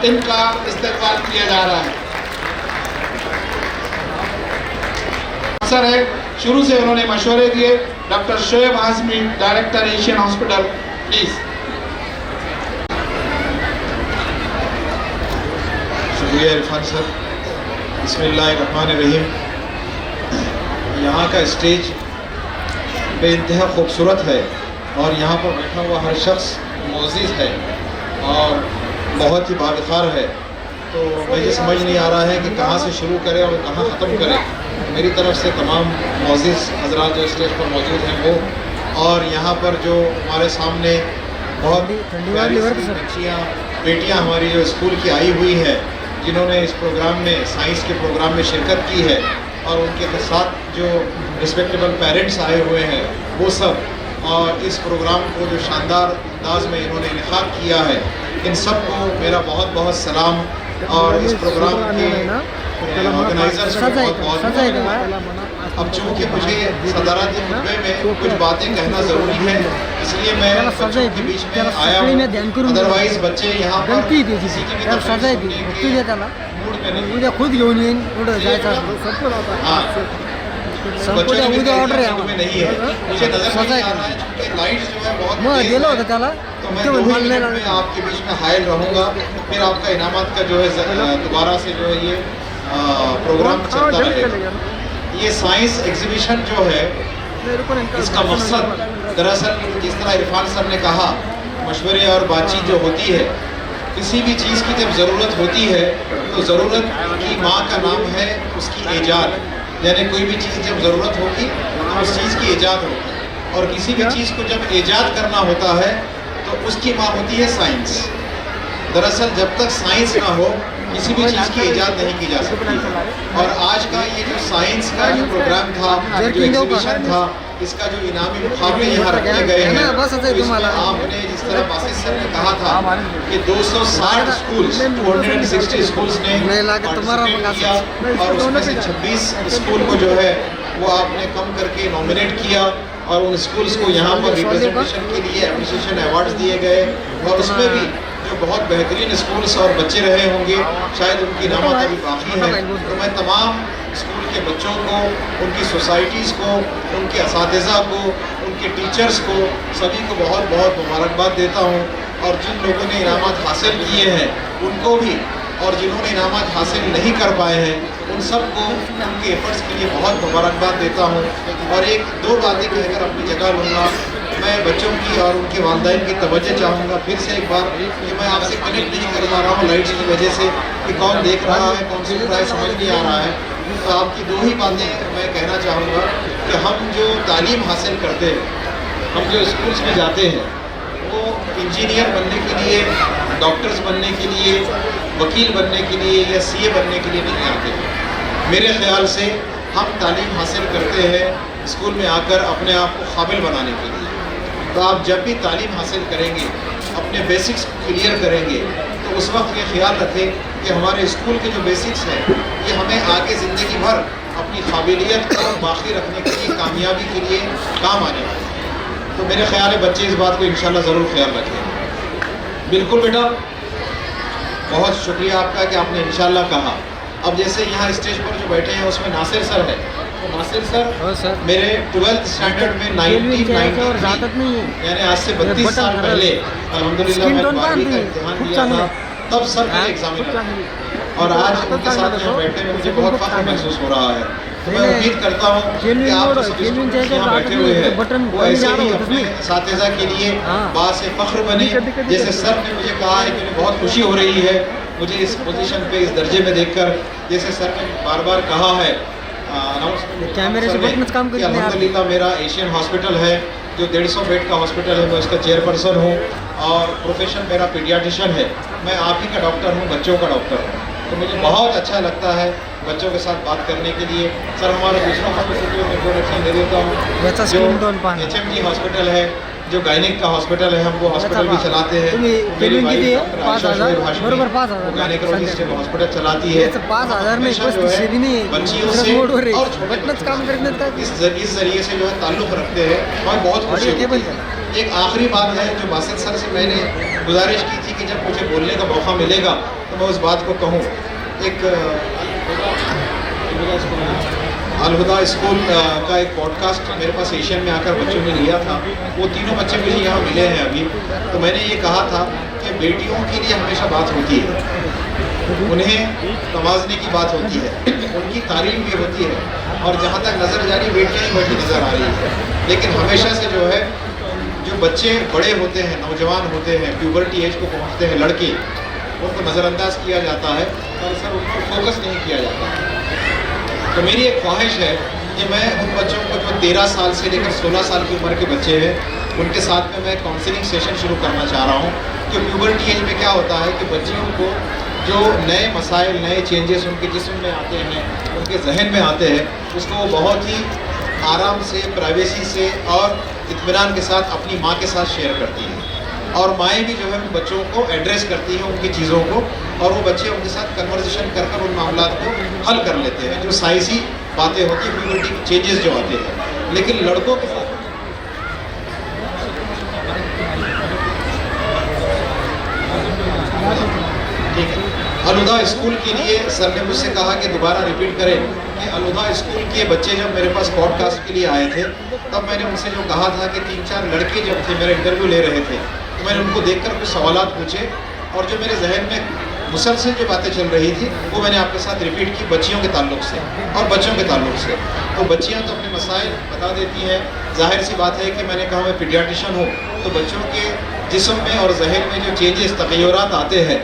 Speaker 8: इनका इस्तेमाल किया जा रहा है। अवसर है, शुरू से उन्होंने मशवरे दिए। Doctor Shoaib Hashmi, director Asian hospital, please.
Speaker 12: शुक्रिया इरफान सर। बिस्मिल्लाहिर्रहमानिर्रहीम। यहाँ का स्टेज बेइंतहा खूबसूरत है और यहाँ पर बैठा हुआ हर शख्स मोअज़्ज़िज़ है और बहुत ही बावक़ार है। तो मुझे समझ नहीं आ रहा है कि कहाँ से शुरू करें और कहाँ ख़त्म करें। मेरी तरफ से तमाम मोअज़्ज़िज़ हज़रात जो स्टेज पर मौजूद हैं वो, और यहाँ पर जो हमारे सामने बहुत प्यारी सी बच्चियाँ बेटियाँ हमारी जो स्कूल की आई हुई है, जिन्होंने इस प्रोग्राम में साइंस के प्रोग्राम में शिरकत की है, और उनके साथ जो रिस्पेक्टेबल पेरेंट्स आए हुए हैं वो सब, और इस प्रोग्राम को जो शानदार अंदाज में इन्होंने इनेकाद किया है, इन सब को मेरा बहुत बहुत सलाम। और इस प्रोग्राम के ऑर्गेनाइजर्स को बहुत बहुत। अब चूँकि मुझे सदारती खुतबे में कुछ बातें कहना ज़रूरी है, इसलिए मैं बच्चों के बीच में आया हूँ। अदरवाइज़ बच्चे यहाँ पर किसी की भी मूड में नहीं।
Speaker 7: खुद घेऊन येईन पुढं जायचं
Speaker 12: हाँ, बच्चों के बीच में नहीं है। मुझे नजर नहीं आ रहा है क्योंकि लाइट जो है बहुत
Speaker 7: मग
Speaker 12: तेज
Speaker 7: गेलो
Speaker 12: है।
Speaker 7: होतं त्याला
Speaker 12: तो मैं 2 मिनट में आपके बीच में हायल रहूँगा, फिर आपका इनामात का जो है दोबारा से जो है ये प्रोग्राम चलता रहेगा। ये साइंस एग्जीबिशन जो है, इसका मकसद दरअसल जिस तरह इरफान सर ने कहा, मशवरे और बातचीत जो होती है, किसी भी चीज़ की जब ज़रूरत होती है तो ज़रूरत की माँ का नाम है उसकी ईजाद। यानी कोई भी चीज़ जब ज़रूरत होगी तो उस चीज़ की ईजाद होगी, और किसी भी चीज़ को जब ईजाद करना होता है तो उसकी माँ होती है साइंस। दरअसल जब तक साइंस ना हो किसी भी चीज़ की ईजाद नहीं की जा सकती। और आज का ये जो साइंस का जो प्रोग्राम था, जो एग्जीबिशन था, इसका जो इनामी मुकाबले यहाँ रखे गए हैं, तो इसमें आपने जिस तरह बासित सर ने कहा था कि 260 स्कूल्स, 260 स्कूल्स ने पार्टिसिपेट किया, और उसमें से 26 स्कूल को जो है वो आपने कम करके नॉमिनेट किया, और उन स्कूल्स को यहाँ पर रिप्रेजेंटेशन के लिए एप्रिसिएशन अवार्ड्स दिए गए। और उसमें भी जो बहुत बेहतरीन स्कूल्स और बच्चे रहे होंगे, शायद उनकी नामत अभी बाकी है। तो मैं तमाम स्कूल के बच्चों को, उनकी सोसाइटीज़ को, उनके असातिज़ा को, उनके टीचर्स को, सभी को बहुत बहुत मुबारकबाद देता हूँ। और जिन लोगों ने इनामात हासिल किए हैं उनको भी, और जिन्होंने इनामात हासिल नहीं कर पाए हैं उन सबको उनके एफर्ट्स के लिए बहुत मुबारकबाद देता हूँ। और 1-2 बातें कहकर अपनी जगह लूँगा। मैं बच्चों की और उनके वालिदैन की तवज्जो चाहूँगा फिर से एक बार कि मैं आपसे कनेक्ट नहीं कर पा रहा हूँ लाइट्स की वजह से, कि कौन देख रहा है कौन सुन रहा है समझ नहीं आ रहा है। तो आपकी 2 ही बातें मैं कहना चाहूँगा कि हम जो तालीम हासिल करते हैं, हम जो स्कूल्स में जाते हैं, वो इंजीनियर बनने के लिए, डॉक्टर्स बनने के लिए, वकील बनने के लिए या सीए बनने के लिए नहीं आते हैं। मेरे ख्याल से हम तालीम हासिल करते हैं स्कूल में आकर अपने आप को काबिल बनाने के लिए। तो आप जब भी तालीम हासिल करेंगे, अपने बेसिक्स क्लियर करेंगे, तो उस वक्त ये ख्याल रखें कि हमारे स्कूल के जो बेसिक्स हैं ये हमें आगे ज़िंदगी भर अपनी काबिलियत को बाकी रखने के लिए, कामयाबी के लिए काम आने वाले हैं। तो मेरे ख्याल है बच्चे इस बात को इंशाल्लाह ज़रूर ख्याल रखें। बिल्कुल बेटा, बहुत शुक्रिया आपका कि आपने इंशाल्लाह कहा। अब जैसे यहाँ स्टेज पर जो बैठे हैं उसमें नासिर सर है, तो नासिर सर मेरे 12th स्टैंडर्ड में 1993 यानी आज से 32 साल पहले अल्हम्दुलिल्लाह मैं 12वीं का इम्तिहान दिया था, तब सर मेरे एग्जामिनर, और आज उनके साथ यहाँ बैठने में मुझे बहुत फख्र महसूस हो रहा है। तो मैं उम्मीद करता हूँ कि आप जो स्टूडेंट्स यहाँ बैठे हुए हैं वो ऐसे ही अपने असातिज़ा के लिए बात से फख्र बने। जैसे सर ने मुझे कहा है कि बहुत खुशी हो रही है मुझे इस पोजीशन पे, इस दर्जे में देखकर। जैसे सर ने बार बार कहा है अल्हम्दुलिल्लाह मेरा एशियन हॉस्पिटल है जो 150 बेड का हॉस्पिटल है, मैं उसका चेयरपर्सन हूँ, और प्रोफेशन मेरा पीडियाट्रिशियन है। मैं आप ही का डॉक्टर हूँ, बच्चों का डॉक्टर हूँ। तो मुझे बहुत अच्छा लगता है बच्चों के साथ बात करने के लिए। सर हमारा दूसरा हॉस्पिटल में इंट्रोडक्शन दे देता हूँ, जो HMG हॉस्पिटल है, जो गायनिक का हॉस्पिटल है, हम वो हॉस्पिटल भी चलाते हैं। मेरी वाइफ गायनिकोलॉजिस्ट हॉस्पिटल चलाती है।
Speaker 7: 5,000 में
Speaker 12: बच्चियों से और इस जरिए से जो है ताल्लुक़ रखते हैं और बहुत खुशी होती है। एक आखिरी बात है जो बासित सर से मैंने गुजारिश की थी कि जब मुझे बोलने का मौका मिलेगा तो मैं उस बात को कहूँ। एक अलहुदा स्कूल का एक पॉडकास्ट मेरे पास एशियन में आकर बच्चों ने लिया था, वो तीनों बच्चे मुझे यहाँ मिले हैं अभी। तो मैंने ये कहा था कि बेटियों के लिए हमेशा बात होती है, उन्हें नवाजने की बात होती है, उनकी तारीफ भी होती है, और जहाँ तक नज़र जा रही बेटियाँ ही बैठी नज़र आ रही है। लेकिन हमेशा से जो है जो बच्चे बड़े होते हैं, नौजवान होते हैं, प्यूबर्टी एज को पहुँचते हैं लड़के, उनको नज़रअंदाज किया जाता है और सर उनको फोकस नहीं किया जाता। तो मेरी एक ख्वाहिश है कि मैं उन बच्चों को जो 13 साल से लेकर 16 साल की उम्र के बच्चे हैं उनके साथ में मैं काउंसलिंग सेशन शुरू करना चाह रहा हूँ कि प्यूबर्टी एज में क्या होता है कि बच्चियों को जो नए मसाइल, नए चेंजेस उनके जिस्म में आते हैं, उनके जहन में आते हैं, उसको वो बहुत ही आराम से, प्राइवेसी से और इत्मीनान के साथ अपनी माँ के साथ शेयर करती हैं और माएँ भी जो है उन बच्चों को एड्रेस करती हैं उनकी चीज़ों को और वो बच्चे उनके साथ कन्वर्सेशन कर कर उन मामलों को हल कर लेते हैं, जो साइंसी बातें होती हैं, प्यूबर्टी चेंजेस जो आते हैं। लेकिन लड़कों के साथ ठीक है, अलुदा स्कूल के लिए सर ने मुझसे कहा कि दोबारा रिपीट करें कि अलुदा स्कूल के बच्चे जब मेरे पास पॉडकास्ट के लिए आए थे तब मैंने उनसे जो कहा था कि 3-4 लड़के जब थे मेरा इंटरव्यू ले रहे थे तो मैंने उनको देखकर कुछ सवालात पूछे और जो मेरे जहन में मुसलसल जो बातें चल रही थी वो मैंने आपके साथ रिपीट की बच्चियों के ताल्लुक से और बच्चों के ताल्लुक से। तो बच्चियाँ तो अपने मसाइल बता देती हैं, जाहिर सी बात है कि मैंने कहा मैं पीडियाट्रिशियन हूँ तो बच्चों के जिस्म में और जहन में जो चेंजेस, तग़य्युरात आते हैं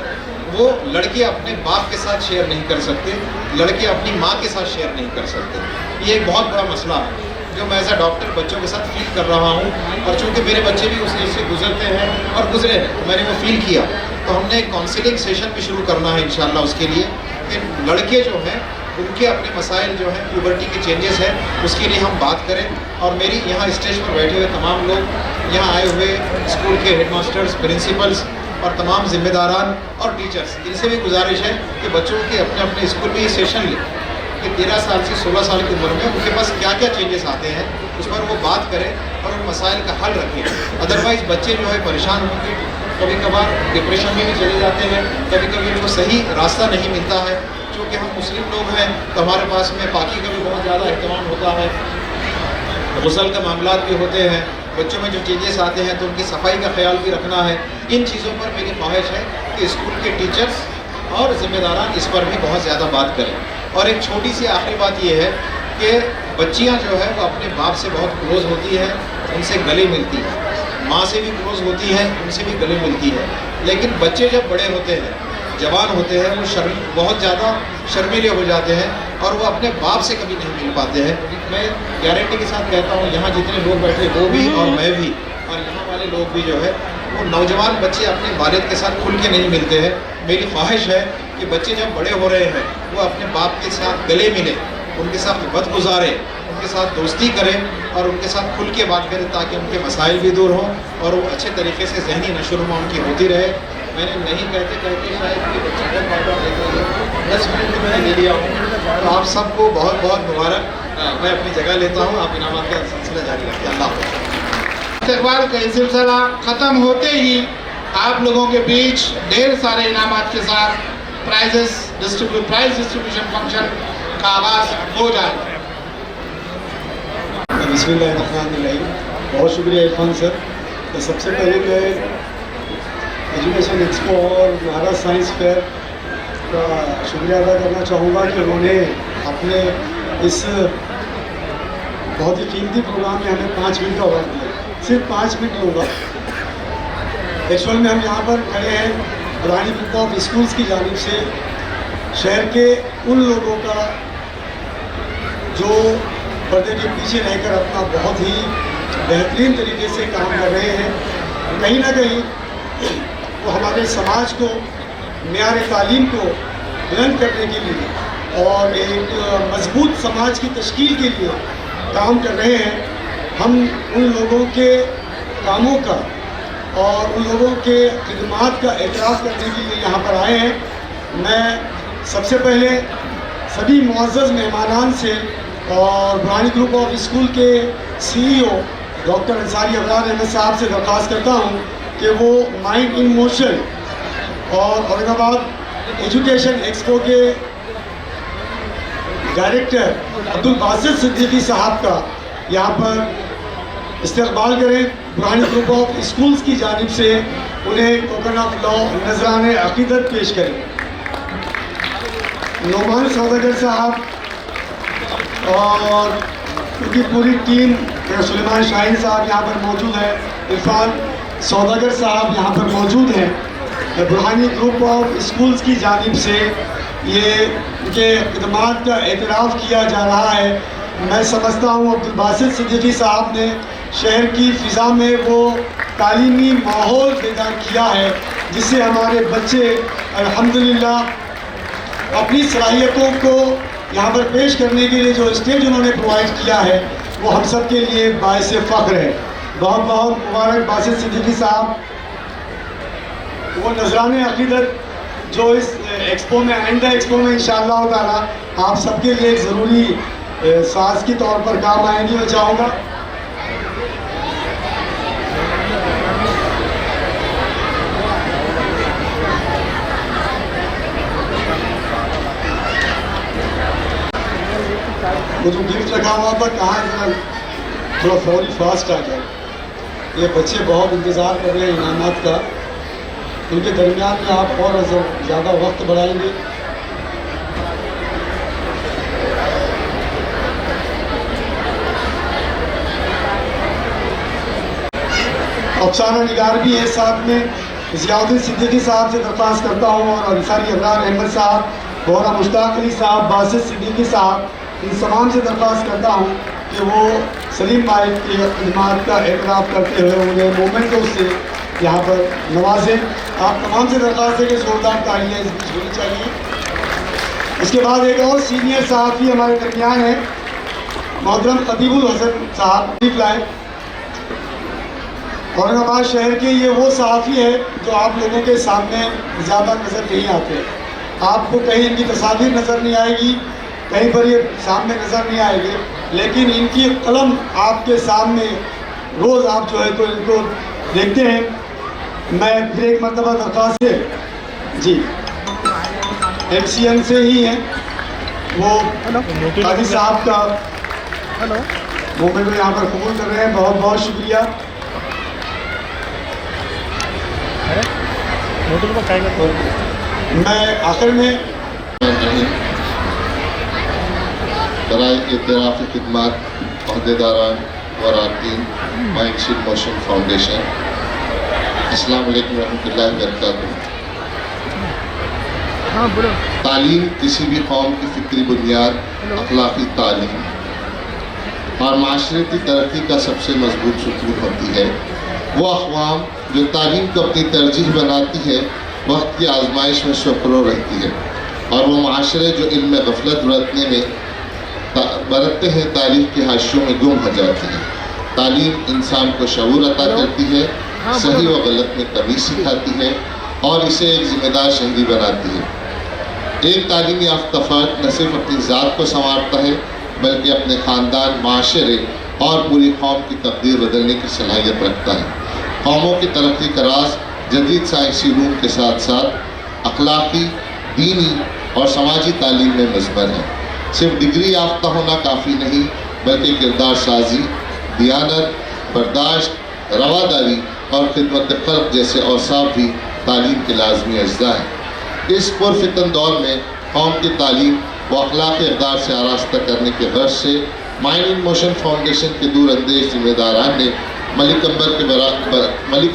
Speaker 12: वो लड़के अपने बाप के साथ शेयर नहीं कर सकते, लड़के अपनी माँ के साथ शेयर नहीं कर सकते। ये एक बहुत बड़ा मसला है जो मैं एज अ डॉक्टर बच्चों के साथ फील कर रहा हूँ और चूँकि मेरे बच्चे भी उस एज से गुजरते हैं और गुजरे हैं तो मैंने वो फील किया। तो हमने एक काउंसलिंग सेशन भी शुरू करना है इंशाल्लाह उसके लिए कि लड़के जो हैं उनके अपने मसाइल जो हैं, प्यूबर्टी के चेंजेस हैं, उसके लिए हम बात करें। और मेरी यहाँ स्टेज पर बैठे हुए तमाम लोग, यहाँ आए हुए स्कूल के हेडमास्टर्स, प्रिंसिपल्स और तमाम जिम्मेदारान और टीचर्स, इनसे भी गुजारिश है कि बच्चों के अपने अपने स्कूल में ये सेशन लें कि 13 साल से 16 साल की उम्र में उनके पास क्या क्या चेंजेस आते हैं उस पर वो बात करें और उन मसाइल का हल रखें। अदरवाइज़ बच्चे जो है परेशान होंगे, कभी कभार डिप्रेशन में भी चले जाते हैं, कभी कभी उनको सही रास्ता नहीं मिलता है। चूँकि हम मुस्लिम लोग हैं तो हमारे पास में पाकी का भी बहुत ज़्यादा अहतमाम होता है, गुस्ल का मामला भी होते हैं, बच्चों में जो चेंजेस आते हैं तो उनकी सफाई का ख्याल भी रखना है। इन चीज़ों पर मेरी ख्वाहिश है कि स्कूल के टीचर्स और ज़िम्मेदारान इस पर भी बहुत ज़्यादा बात करें। और एक छोटी सी आखिरी बात ये है कि बच्चियां जो है वो अपने बाप से बहुत क्लोज़ होती है, उनसे गले मिलती है, माँ से भी क्लोज़ होती है, उनसे भी गले मिलती है। लेकिन बच्चे जब बड़े होते हैं, जवान होते हैं, वो बहुत ज़्यादा शर्मीले हो जाते हैं और वो अपने बाप से कभी नहीं मिल पाते हैं। मैं गारंटी के साथ कहता हूँ यहाँ जितने लोग बैठे वो भी और मैं भी और यहाँ वाले लोग भी जो है वो नौजवान बच्चे अपने वालिद के साथ खुल के नहीं मिलते हैं। मेरी ख्वाहिश है कि बच्चे जब बड़े हो रहे हैं वो अपने बाप के साथ गले मिलें, उनके साथ वक्त गुजारें, उनके साथ दोस्ती करें और उनके साथ खुल के बात करें ताकि उनके मसाइल भी दूर हों और वो अच्छे तरीके से जहनी नशोनुमा उनकी होती रहे। मैंने नहीं कहते शायद कि बच्चे का फायदा लेते हैं 10 मिनट तो मैंने ले लिया हूँ। तो आप सबको बहुत बहुत मुबारक। मैं अपनी जगह लेता हूँ, आप इनामात का सिलसिला जारी रखिए। अल्लाह हाफ़िज़।
Speaker 8: इस्तक़बाल का ये सिलसिला ख़त्म होते ही आप लोगों के बीच ढेर सारे इनामात के साथ प्राइज डिस्ट्रीब्यूशन फंक्शन का आगाज़ हो जाएगा।
Speaker 13: बिस्मिल्लाहिर्रहमानिर्रहीम। बहुत शुक्रिया इरफान सर। तो सबसे पहले मैं एजुकेशन एक्सपो और महाराज साइंस फेयर का शुक्रिया अदा करना चाहूँगा कि उन्होंने अपने इस बहुत ही कीमती प्रोग्राम में हमें 5 मिनट का वक्त दिया। सिर्फ 5 मिनट लूँगा। एक्चुअल में हम यहाँ पर खड़े हैं बुरहानी ग्रुप ऑफ स्कूल्स की जानिब से शहर के उन लोगों का जो पर्दे के पीछे रहकर अपना बहुत ही बेहतरीन तरीके से काम कर रहे हैं। कहीं ना कहीं वो हमारे समाज को, मेयार तालीम को बुलंद करने के लिए और एक मजबूत समाज की तश्कील के लिए काम कर रहे हैं। हम उन लोगों के कामों का और उन लोगों के खिदमात का एतराफ़ करने के लिए यहाँ पर आए हैं। मैं सबसे पहले सभी मुअज़्ज़ज़ मेहमानान से और बुरहानी ग्रुप ऑफ स्कूल के CEO डॉक्टर अंसारी अबरार अहमद साहब से दरख्वास्त करता हूँ कि वो माइंड इन मोशन और औरंगाबाद एजुकेशन एक्सपो के डायरेक्टर अब्दुल बासित सिद्दीकी साहब का यहाँ पर इस्तकबाल करें। बुरहानी ग्रुप ऑफ स्कूल्स की जानिब से उन्हें टोकन ऑफ लॉ नजराने अकीदत पेश करें। नोमान सौदागर साहब और उनकी पूरी टीम, सुलेमान शाहीन साहब यहाँ पर मौजूद है, इरफान सौदागर साहब यहाँ पर मौजूद हैं। बुरहानी ग्रुप ऑफ स्कूल्स की जानिब से ये के खदमात का एतराफ़ किया जा रहा है। मैं समझता हूँ अब्दुल बासित सिद्दीकी साहब ने शहर की फ़िज़ा में वो तालीमी माहौल पैदा किया है जिससे हमारे बच्चे अल्हम्दुलिल्लाह अपनी सलाहियतों को यहाँ पर पेश करने के लिए जो स्टेज उन्होंने प्रोवाइड किया है वो हम सब के लिए बाइस फ़ख्र है। बहुत बहुत मुबारक बासित सिद्दीकी साहब। वो नजराने अकीदत जो इस एक्सपो में आइंदा एक्सपो में इंशाअल्लाह ताला आप सबके लिए एक ज़रूरी साज के तौर पर काम आएंगी। मैं चाहूँगा वो जो गिफ्ट रखा हुआ था कहाँ जरा थोड़ा फौरी फास्ट आ जाए। ये बच्चे बहुत इंतज़ार कर रहे हैं इनामात का, उनके दरमियान में आप और ज़्यादा वक्त बढ़ाएंगे। अफसाना निगार भी है साथ में। ज़ियाउद्दीन सिद्दीकी साहब से दरख्वास्त करता हूँ और अंसारी अबरार अहमद साहब, मौलाना मुश्ताक अली साहब, बासित सिद्दीकी साहब, इन तमाम से दरख्वास्त करता हूँ कि वो सलीम भाई की खिदमत का एतराफ़ करते हुए उन्हें मोमेंटों से यहाँ पर नवाजें। आप तमाम से दरख्वास्त है कि ज़ोरदार तालियाँ इस बीच होनी चाहिए। इसके बाद एक और सीनियर सहाफ़ी हमारे दरमियान है, मोहतरम खतीबुल हसन साहब लाए। औरंगाबाद शहर के ये वो सहाफ़ी है जो आप लोगों के सामने ज़्यादा नज़र नहीं आते। आपको कहीं इनकी तस्वीर नज़र नहीं आएगी, कहीं पर ये सामने नज़र नहीं आएगी, लेकिन इनकी कलम आपके सामने रोज़ आप जो है तो इनको देखते हैं। मैं फिर एक मरतबा दरख्वास्त है जी MCN से ही हैं वो काजी साहब का मोमेंट यहाँ पर कबूल कर रहे हैं। बहुत बहुत शुक्रिया। मैं आखिर में
Speaker 14: बराए इतराफ़ी खिदमत अहदेदारान व अरकान माइंडशीट मोशन फाउंडेशन, अस्सलाम वालेकुम रहमतुल्लाहि व बरकातहू। तालीम किसी भी कौम की फ़िक्री बुनियाद, अखलाक़ी तालीम और माशरती तरक्की का सबसे मजबूत सुतून होती है। वो अक़वाम जो तालीम को अपनी तरजीह बनाती है वक्त की आजमाइश में शुक्रो रहती है, और वो माशरे जो इल्म गफलत बरतते हैं तारीख के हाशियों में गुम हो जाते हैं। तालीम इंसान को शऊर अता करती है, सही व गलत में तमीज़ सिखाती है और इसे एक ज़िम्मेदार शहरी बनाती है। एक तालीम याफ्ता फ़र्द न सिर्फ अपनी ज़ात को संवारता है बल्कि अपने ख़ानदान, माशरे और पूरी कौम की तकदीर बदलने की सलाहियत रखता है। कौमों की तरक्की का राज जदीद साइंसी रूम के साथ साथ अखलाक़ी, दीनी और समाजी तालीम में मज़बूत है। सिर्फ डिग्री याफ्ता होना काफ़ी नहीं बल्कि किरदार साजी, दियानत, बर्दाश्त, रवादारी और खिदमत खल्क़ जैसे औसाफ भी तालीम के लाजमी अज्जा हैं। इस पुरफितन दौर में कौम की तालीम व अखलाक़ी इक़दार से आरास्ता करने के गर्ज से माइंड इन मोशन फाउंडेशन के दूरअंदेश ज़िम्मेदारान ने मलिक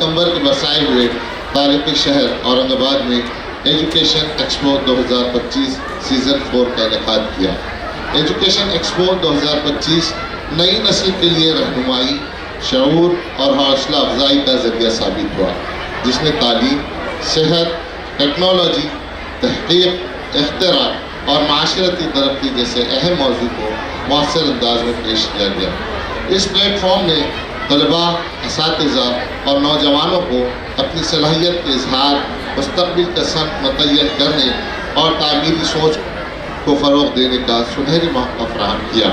Speaker 14: अंबर के बसाए हुए तारीख़ी शहर औरंगाबाद में एजुकेशन एक्सपो 2025 सीज़न 4 का इनेकाद किया। एजुकेशन एक्सपो 2025 नई नस्ल के लिए रहनुमाई, शऊर और हौसला अफजाई का ज़रिया साबित हुआ, जिसने तालीम, सेहत, टेक्नोलॉजी, तहक़ीक़, इख्तिरा और माशरती तरक्की जैसे अहम मौजू को मौसर अंदाज में पेश किया गया। इस प्लेटफॉर्म ने तलबा, असातिज़ा और नौजवानों को अपनी सलाहियत के इजहार, मुस्तक़बिल का संग मुतय्यन करने और तामीरी सोच को फ़रोग़ देने का सुनहरी मौक़ा फ़राहम किया।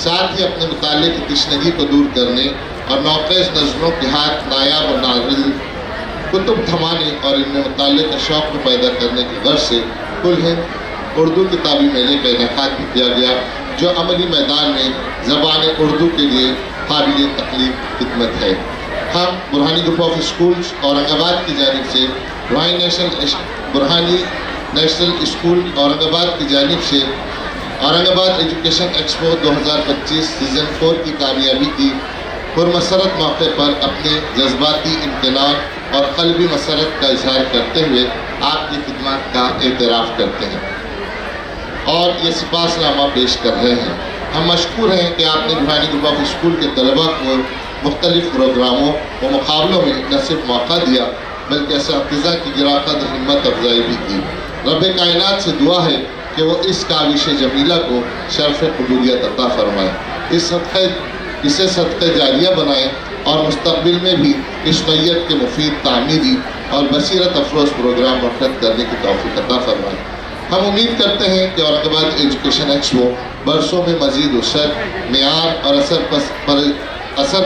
Speaker 14: साथ ही अपने मुताले की तशनगी को दूर करने और नौक़ेज़ नज़रों के हाथ नायाब और नाज़िल कुतुब थमाने और इनमें मुताले का शौक़ पैदा करने की गर्ज से कुल हिंद उर्दू किताबी मेले का इनेकाद भी किया गया, जो अमली मैदान में ज़बान उर्दू के लिए काबिल तकलीफ खिदमत है। हम Burhani group of schools Aurangabad की जानिब से बुरहानी नेशनल स्कूल औरंगाबाद की जानिब से औरंगाबाद एजुकेशन एक्सपो 2025 सीज़न 4 की कामयाबी की पुरमसरत मौके पर अपने जज्बाती इम्तिनान और क़ल्बी मसरत का इजहार करते हुए आपकी खिदमत का एतराफ़ करते हैं और ये सिपासनामा पेश कर रहे हैं। हम मशकूर हैं कि आपने बुरहानी ग्रुप ऑफ स्कूल के तलबा को मुख्तलिफ़ प्रोग्रामों व मुकाबलों में न सिर्फ मौका दिया बल्कि इस्तिज़ा की गिराकत हिम्मत अफजाई भी की। रब कायनात से दुआ है कि वो इस काविश जमीला को शर्फ़ कबूलियत अता फरमाए, इसे सदक़े जारिया बनाए और मुस्तक़बिल में भी इस नैयत के मुफीद तामीरी और बसीरत अफरोज़ प्रोग्राम मुनक़िद करने की तौफ़ीक़ अता फरमाए। हम उम्मीद करते हैं कि औरंगाबाद एजुकेशन एक्सपो बरसों में मज़ीद उसर, मेयार और असर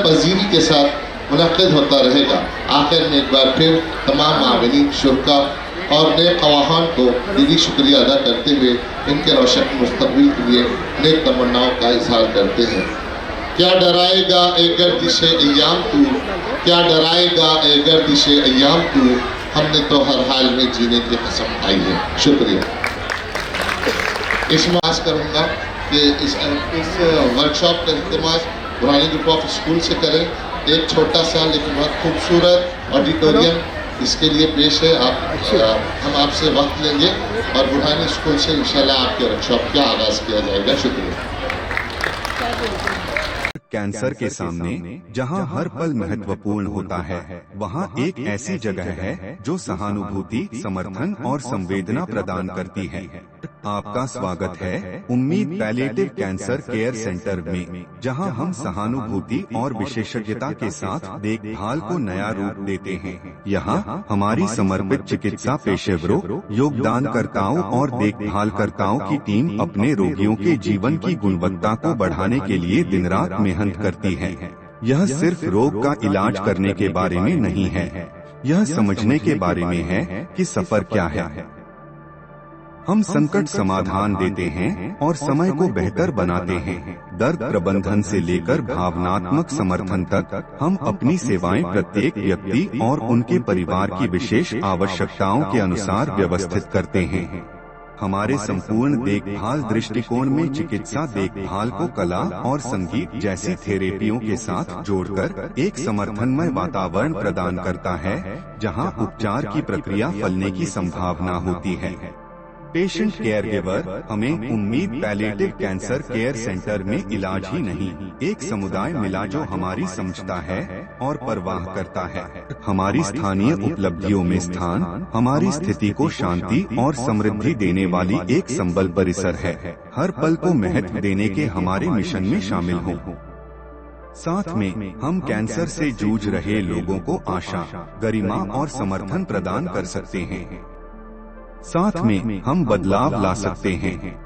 Speaker 14: पजीरी के साथ मुनक़िद होता रहेगा। आखिर में एक बार फिर तमाम माविनीन, शुरका और नए ख़वाहान को दिली शुक्रिया अदा करते हुए इनके रोशन मुस्तक़बिल के लिए नेक तमन्नाओं का इजहार करते हैं। क्या डराएगा ए गर्दिशे अय्याम तू, क्या डराएगा ए गर्दिशे अय्याम तू, हमने तो हर हाल में जीने की कसम खाई है। शुक्रिया। इस्मास करूँगा कि इस वर्कशॉप का इख्तिमास बुरहानी ग्रुप ऑफ स्कूल से करें। एक छोटा सा लेकिन बहुत खूबसूरत ऑडिटोरियम इसके लिए पेश है। हम आपसे वक्त लेंगे और बुरहानी स्कूल से इंशाल्लाह आपके वर्कशॉप का आगाज़ किया जाएगा। शुक्रिया।
Speaker 15: कैंसर के सामने जहां हर पल महत्वपूर्ण होता है, वहां एक ऐसी जगह है जो सहानुभूति, समर्थन और संवेदना प्रदान करती है। आपका स्वागत है उम्मीद पैलिएटिव कैंसर केयर सेंटर में, जहां हम सहानुभूति और विशेषज्ञता के साथ देखभाल को नया रूप देते हैं। यहां हमारी समर्पित चिकित्सा पेशेवरों, योगदानकर्ताओं और देखभालकर्ताओं की टीम अपने रोगियों के जीवन की गुणवत्ता को बढ़ाने के लिए दिन रात मेहनत करती है। यह सिर्फ रोग का इलाज करने के बारे में नहीं है, यह समझने के बारे में है कि सफर क्या है। हम संकट समाधान देते हैं और समय को बेहतर बनाते हैं। दर्द प्रबंधन से लेकर भावनात्मक समर्थन तक हम अपनी सेवाएं प्रत्येक व्यक्ति और उनके परिवार की विशेष आवश्यकताओं के अनुसार व्यवस्थित करते हैं। हमारे संपूर्ण देखभाल दृष्टिकोण में चिकित्सा देखभाल को कला और संगीत जैसी थेरेपियों के साथ जोड़कर एक समर्थनमय वातावरण प्रदान करता है, जहां उपचार की प्रक्रिया फलने की संभावना होती है। पेशेंट केयर गिवर हमें उम्मीद पैलिएटिव कैंसर केयर सेंटर में इलाज ही नहीं, एक समुदाय मिला जो हमारी समझता है और परवाह करता है। हमारी स्थानीय उपलब्धियों में स्थान हमारी स्थिति को शांति और समृद्धि देने वाली एक संबल परिसर है। हर पल को महत्व देने के हमारे मिशन में शामिल हों। साथ में हम कैंसर से जूझ रहे लोगों को आशा, गरिमा और समर्थन प्रदान कर सकते हैं। साथ में हम बदलाव ला सकते हैं।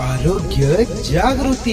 Speaker 16: आरोग्य जागृती।